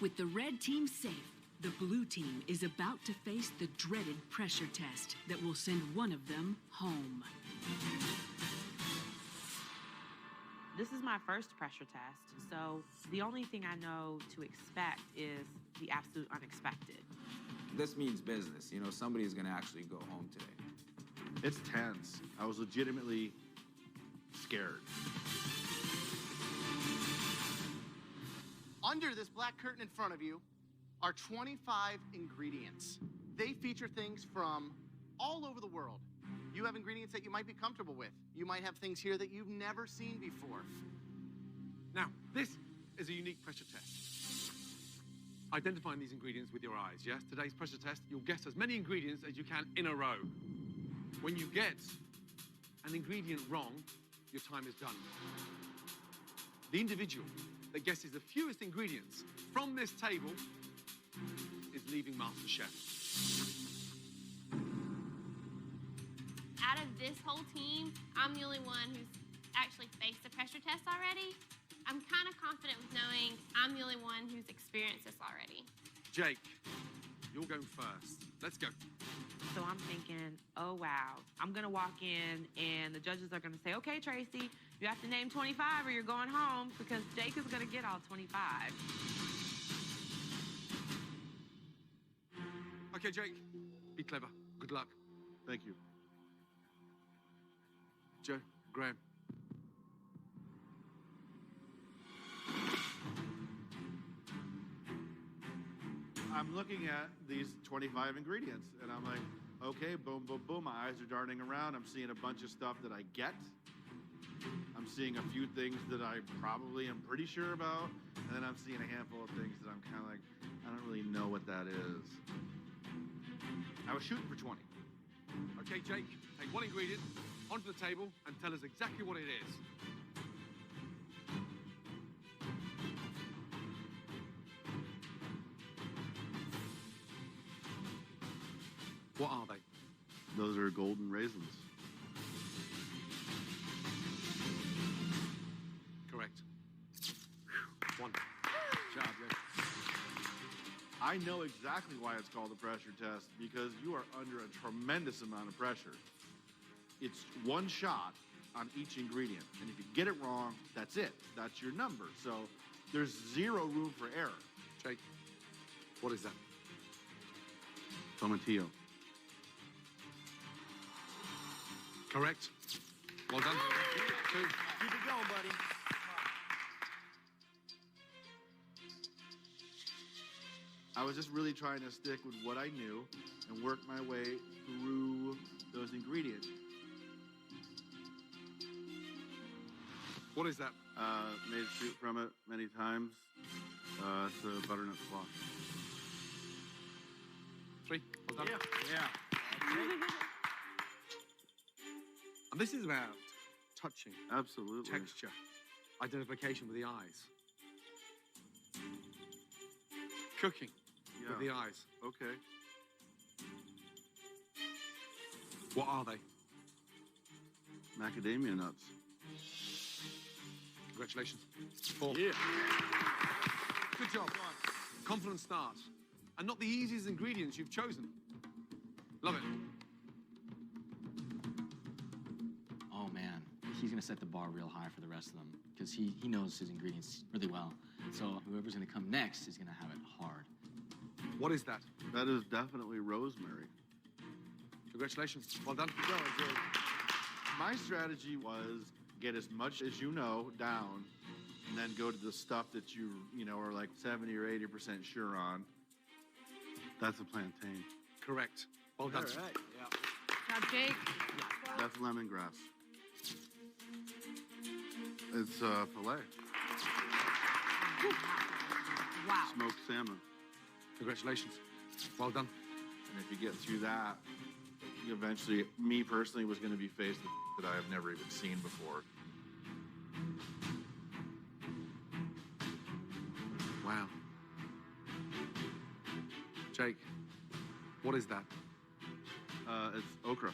S1: With the red team safe, the blue team is about to face the dreaded pressure test that will send one of them home.
S8: This is my first pressure test, so the only thing I know to expect is the absolute unexpected.
S13: This means business. You know, somebody's gonna actually go home today.
S11: It's tense. I was legitimately scared.
S5: Under this black curtain in front of you are 25 ingredients. They feature things from all over the world. You have ingredients that you might be comfortable with. You might have things here that you've never seen before.
S2: Now, this is a unique pressure test. Identifying these ingredients with your eyes, yes? Today's pressure test, you'll guess as many ingredients as you can in a row. When you get an ingredient wrong, your time is done. The individual that guesses the fewest ingredients from this table is leaving MasterChef.
S4: Out of this whole team, I'm the only one who's actually faced the pressure test already. I'm kind of confident with knowing I'm the only one who's experienced this already.
S2: Jake, you're going first. Let's go.
S8: So I'm thinking, oh wow, I'm gonna walk in and the judges are gonna say, okay, Tracy, you have to name 25 or you're going home because Jake is gonna get all 25.
S2: Okay, Jake, be clever. Good luck.
S11: Thank you.
S2: Joe, Graham.
S11: I'm looking at these 25 ingredients, and I'm like, okay, boom, boom, boom. My eyes are darting around. I'm seeing a bunch of stuff that I get. I'm seeing a few things that I probably am pretty sure about, and then I'm seeing a handful of things that I'm kind of like, I don't really know what that is. I was shooting for 20.
S2: Okay, Jake, take one ingredient onto the table and tell us exactly what it is. What are they?
S11: Those are golden raisins.
S2: Correct. One.
S11: Job, Rick. I know exactly why it's called a pressure test, because you are under a tremendous amount of pressure. It's one shot on each ingredient, and if you get it wrong, that's it. That's your number. So there's zero room for error.
S2: Jake, what is that?
S11: Tomatillo.
S2: Correct. Well done. Two.
S19: Keep it going, buddy.
S11: I was just really trying to stick with what I knew and work my way through those ingredients.
S2: What is that?
S11: Made soup from it many times. It's a butternut squash.
S2: 3. Well done.
S11: Yeah.
S2: And this is about touching.
S11: Absolutely.
S2: Texture. Identification with the eyes. Cooking with the eyes.
S11: Okay.
S2: What are they?
S11: Macadamia nuts.
S2: Congratulations. 4.
S11: Yeah.
S2: Good job. Confident start. And not the easiest ingredients you've chosen. Love it.
S17: Oh man, he's gonna set the bar real high for the rest of them because he knows his ingredients really well. So whoever's gonna come next is gonna have it hard.
S2: What is that?
S11: That is definitely rosemary.
S2: Congratulations. Well done.
S11: My strategy was get as much as you know down, and then go to the stuff that you know are like 70 or 80% sure on. That's a plantain.
S2: Correct. Well done.
S11: All right.
S16: Now, Jake.
S11: That's lemongrass. It's filet.
S16: Wow.
S11: Smoked salmon.
S2: Congratulations. Well done.
S11: And if you get through that, you eventually, me personally, was going to be faced with that I have never even seen before.
S2: Wow. Jake, what is that?
S11: It's okra.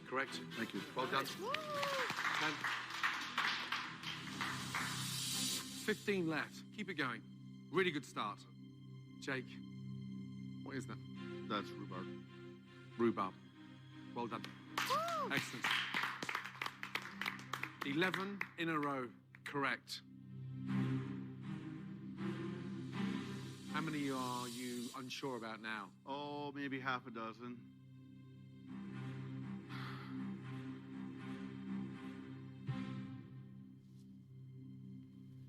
S2: Correct.
S11: Thank you.
S2: Well done. 15 left. Keep it going. Really good start. Jake, what is that?
S11: That's rhubarb.
S2: Rhubarb. Well done. Excellent. 11 in a row. Correct. How many are you unsure about now?
S11: Oh, maybe half a dozen.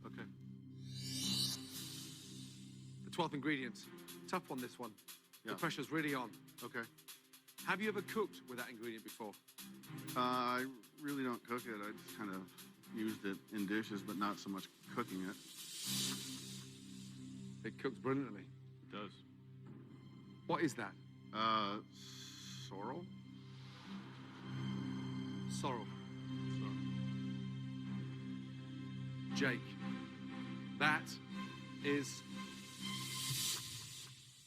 S2: Okay. The 12th ingredient. Tough one, this one.
S11: Yeah.
S2: The pressure's really on.
S11: Okay.
S2: Have you ever cooked with that ingredient before?
S11: I really don't cook it. I just kind of used it in dishes, but not so much cooking it.
S2: It cooks brilliantly.
S11: It does.
S2: What is that?
S11: Sorrel?
S2: Sorrel. Jake, that is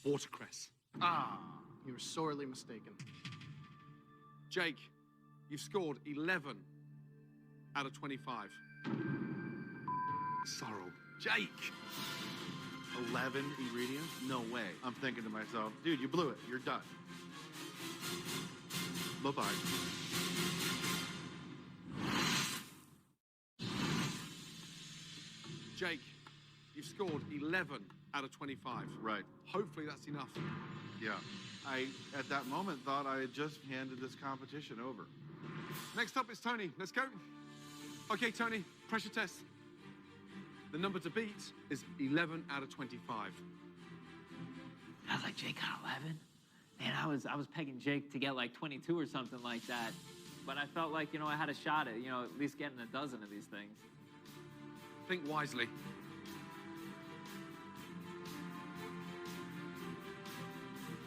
S2: watercress.
S12: Ah, you were sorely mistaken.
S2: Jake, you've scored 11 out of 25. Sorrel. Jake!
S11: 11 ingredients? No way. I'm thinking to myself, dude, you blew it. You're done. Bye-bye.
S2: Jake, you've scored 11 out of 25.
S11: Right.
S2: Hopefully that's enough.
S11: Yeah. I, at that moment, thought I had just handed this competition over.
S2: Next up is Tony. Let's go. Okay, Tony, pressure test. The number to beat is 11 out of 25.
S14: I was like, Jake got 11? Man, I was pegging Jake to get like 22 or something like that. But I felt like, I had a shot at, at least getting a dozen of these things.
S2: Think wisely.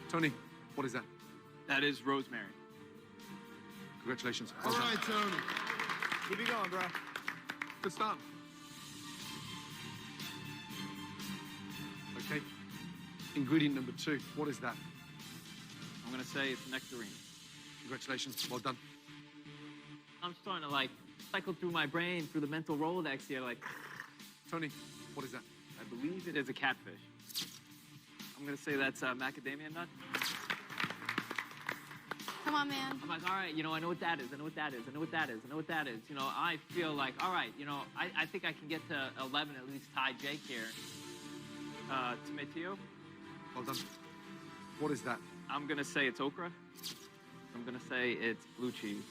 S2: Tony, what is that?
S3: That is rosemary.
S2: Congratulations.
S18: All
S2: Well done.
S18: right, Tony. Keep it going, bro.
S2: Good start. Okay. Ingredient number 2. What is that?
S14: I'm gonna say it's nectarine.
S2: Congratulations. Well done.
S14: I'm starting to like cycle through my brain through the mental Rolodex here. Like,
S2: Tony, what is that?
S14: I believe it is a catfish. I'm gonna say that's macadamia nut.
S4: Come on, man.
S14: I'm like, all right, I know what that is. I know what that is. I know what that is. I know what that is. I feel like, all right, I think I can get to 11, at least tie Jake here. Tomatillo?
S2: Well done. What is that?
S14: I'm gonna say it's okra. I'm gonna say it's blue cheese.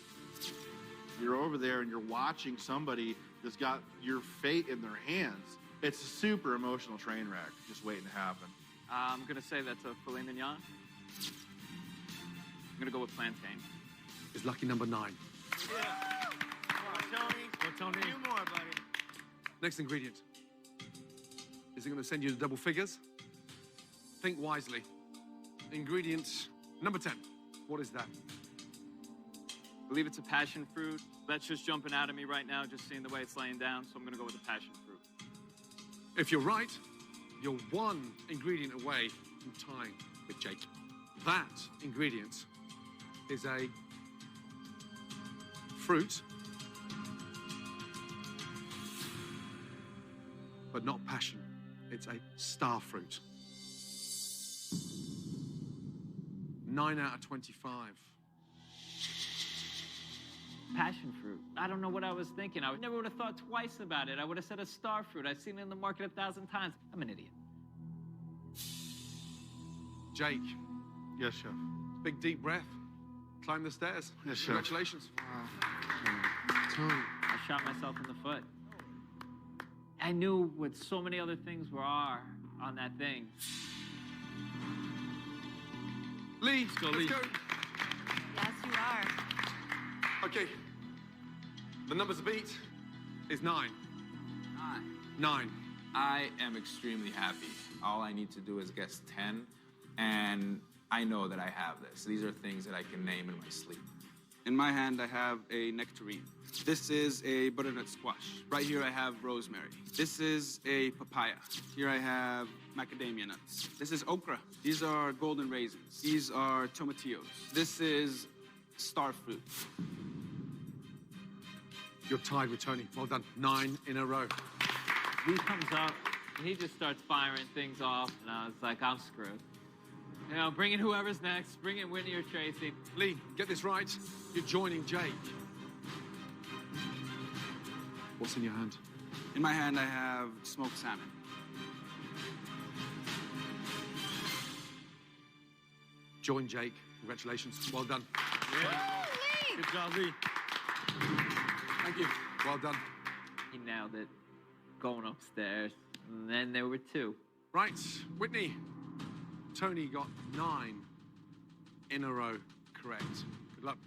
S11: You're over there and you're watching somebody that's got your fate in their hands. It's a super emotional train wreck just waiting to happen.
S14: I'm gonna say that's a filet mignon. I'm gonna go with plantain.
S2: Is lucky number 9.
S18: Yeah. Come on, Tony.
S14: Go, Tony.
S18: A few more, buddy.
S2: Next ingredient. Is it going to send you to double figures? Think wisely. Ingredient number 10. What is that?
S14: I believe it's a passion fruit. That's just jumping out at me right now, just seeing the way it's laying down, so I'm gonna go with the passion fruit.
S2: If you're right, you're 1 ingredient away from tying with Jake. That ingredient is a fruit, but not passion. It's a star fruit. 9 out of 25.
S14: Passion fruit. I don't know what I was thinking. I never would have thought twice about it. I would have said a star fruit. I've seen it in the market 1,000 times. I'm an idiot.
S2: Jake.
S11: Yes, chef.
S2: Big deep breath. Climb the stairs.
S11: Yes, chef.
S2: Congratulations.
S18: Tony.
S14: I shot myself in the foot. I knew what so many other things are on that thing.
S2: Lee,
S3: Let's go,
S2: let's
S3: Lee.
S2: go.
S15: Yes, you are.
S2: Okay. The number to beat is 9. 9.
S13: I am extremely happy. All I need to do is guess 10, and I know that I have this. These are things that I can name in my sleep.
S3: In my hand, I have a nectarine. This is a butternut squash. Right here, I have rosemary. This is a papaya. Here I have macadamia nuts. This is okra. These are golden raisins. These are tomatillos. This is star fruit.
S2: You're tied with Tony. Well done. 9 in a row.
S14: He comes up, and he just starts firing things off, and I was like, I'm screwed. Bring in whoever's next. Bring in Whitney or Tracy.
S2: Lee, get this right. You're joining Jake. What's in your hand?
S3: In my hand, I have smoked salmon.
S2: Join Jake. Congratulations. Well done.
S3: Yeah. Good job, Lee.
S2: Thank you. Well done.
S14: He nailed it. Going upstairs. And then there were 2.
S2: Right, Whitney. Tony got 9 in a row correct. Good luck.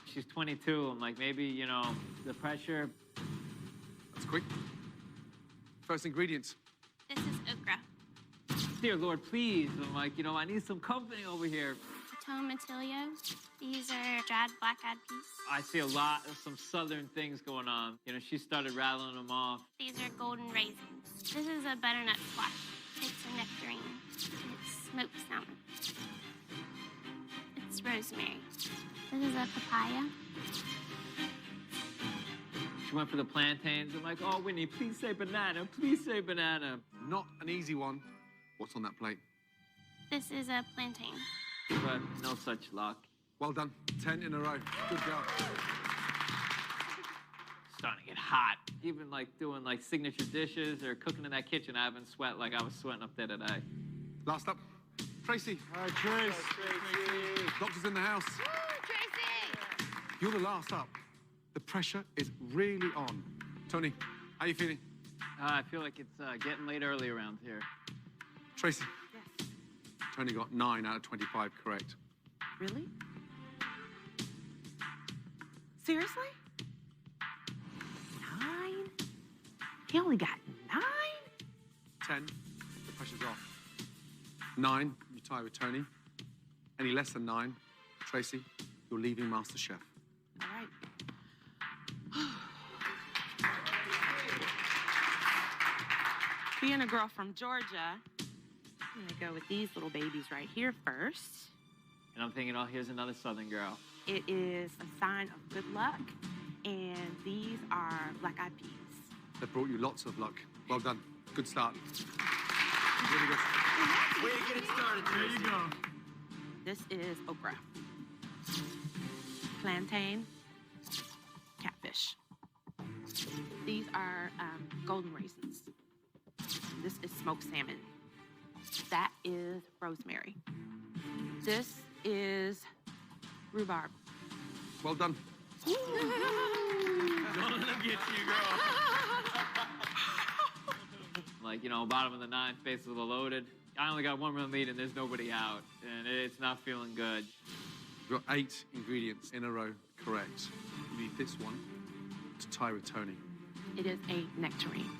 S14: She's 22. I'm like, maybe, the pressure.
S2: That's quick. First ingredients.
S4: This is okra.
S14: Dear Lord, please. I'm like, I need some company over here.
S4: Tomatillo. These are dried black-eyed peas.
S14: I see a lot of some southern things going on. She started rattling them off.
S4: These are golden raisins. This is a butternut squash. It's a nectarine. It's smoked salmon. It's rosemary. This is a papaya.
S14: She went for the plantains. I'm like, oh, Whitney, please say banana. Please say banana.
S2: Not an easy one. What's on that plate?
S4: This is a plantain.
S14: But no such luck.
S2: Well done. 10 in a row. Good job.
S14: Starting to get hot. Even doing signature dishes or cooking in that kitchen, I haven't sweat like I was sweating up there today.
S2: Last up, Tracy.
S18: All right, Trace.
S2: Doctor's in the house.
S15: Woo, Tracy!
S2: You're the last up. The pressure is really on. Tony, how you feeling?
S14: I feel like it's getting late early around here.
S2: Tracy.
S15: Yes.
S2: Tony got 9 out of 25 correct.
S8: Really? Seriously? 9? He only got 9?
S2: 10, the pressure's off. 9, you tie with Tony. Any less than 9, Tracy, you're leaving MasterChef.
S8: All right. Being a girl from Georgia, I'm gonna go with these little babies right here first.
S14: And I'm thinking, oh, here's another Southern girl.
S8: It is a sign of good luck, and these are black-eyed peas.
S2: They brought you lots of luck. Well done. Good start. Really good.
S19: Way to get it started, Tracy.
S14: There you go.
S8: This is okra, plantain, catfish. These are golden raisins. This is smoked salmon. That is rosemary. This is rhubarb.
S2: Well done.
S14: Don't let him get you, girl. Like, you know, bottom of the 9th, bases are loaded. I only got 1 run lead and there's nobody out, and it's not feeling good.
S2: You've got 8 ingredients in a row correct. You need this one to tie with Tony.
S8: It is a nectarine.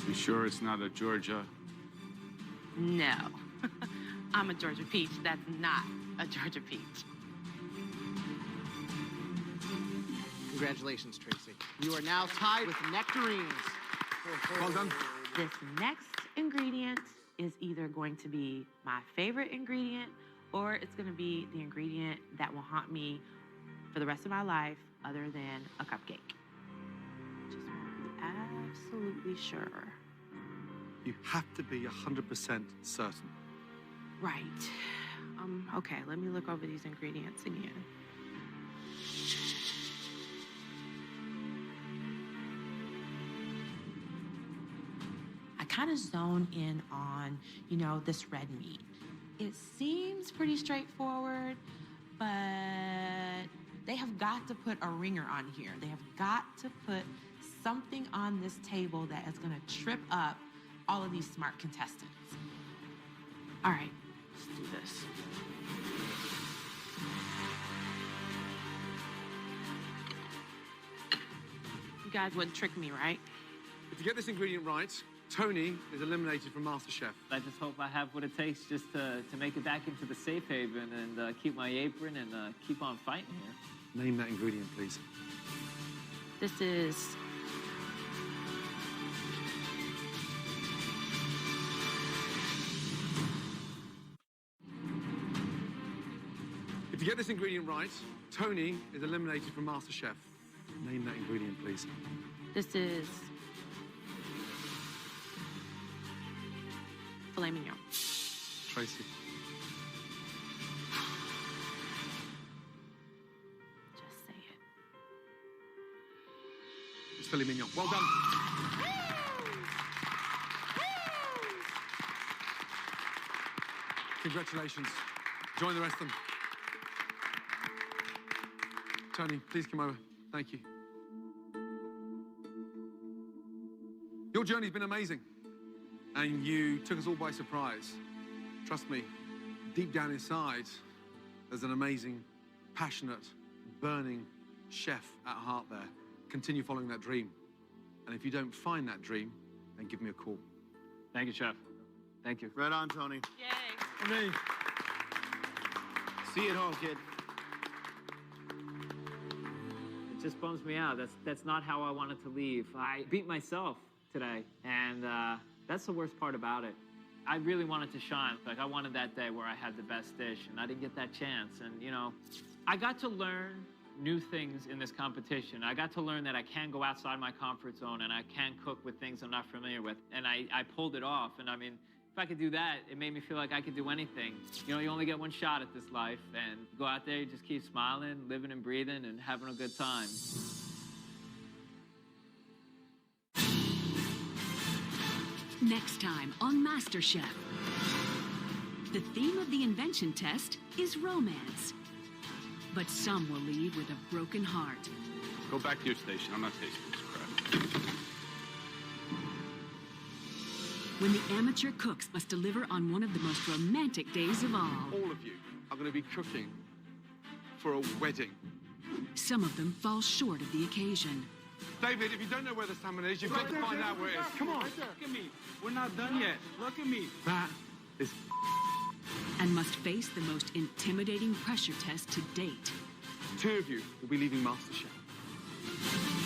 S3: You sure it's not a Georgia?
S8: No. I'm a Georgia peach. That's not a Georgia peach.
S12: Congratulations, Tracy. You are now tied with nectarines.
S2: Well done.
S8: This next ingredient is either going to be my favorite ingredient or it's going to be the ingredient that will haunt me for the rest of my life other than a cupcake. Just want to be absolutely sure.
S2: You have to be 100% certain.
S8: Right. Okay, let me look over these ingredients again. I kind of zone in on, you know, this red meat. It seems pretty straightforward, but they have got to put a ringer on here. They have got to put something on this table that is gonna trip up all of these smart contestants. All right, let's do this. You guys wouldn't trick me, right?
S2: If you get this ingredient right, Tony is eliminated from MasterChef.
S14: I just hope I have what it takes just to make it back into the safe haven and keep my apron and keep on fighting here.
S2: Name that ingredient, please.
S8: This is
S2: If you get this ingredient right, Tony is eliminated from MasterChef. Name that ingredient, please.
S8: This is filet mignon.
S2: Tracy.
S8: Just say it.
S2: It's filet mignon. Well done. Congratulations. Join the rest of them. Tony, please come over. Thank you. Your journey's been amazing, and you took us all by surprise. Trust me, deep down inside, there's an amazing, passionate, burning chef at heart there. Continue following that dream. And if you don't find that dream, then give me a call.
S14: Thank you, Chef. Thank you.
S11: Right on, Tony.
S8: Yay.
S2: Me.
S19: See you at home, kid.
S14: It just bums me out. That's not how I wanted to leave. I beat myself today, and that's the worst part about it. I really wanted to shine. Like, I wanted that day where I had the best dish, and I didn't get that chance. And, you know, I got to learn new things in this competition. I got to learn that I can go outside my comfort zone, and I can cook with things I'm not familiar with. And I pulled it off. And, I mean, if I could do that, it made me feel like I could do anything. You know, you only get one shot at this life, and go out there, you just keep smiling, living and breathing, and having a good time.
S1: Next time on MasterChef. The theme of the invention test is romance. But some will leave with a broken heart.
S3: Go back to your station. I'm not tasting this crap.
S1: When the amateur cooks must deliver on one of the most romantic days of all.
S2: All of you are going to be cooking for a wedding.
S1: Some of them fall short of the occasion.
S2: David, if you don't know where the salmon is, you've got to find out where it is. Come on.
S6: Look at me. We're not done yet. Look at me.
S2: That is
S1: And must face the most intimidating pressure test to date.
S2: 2 of you will be leaving MasterChef.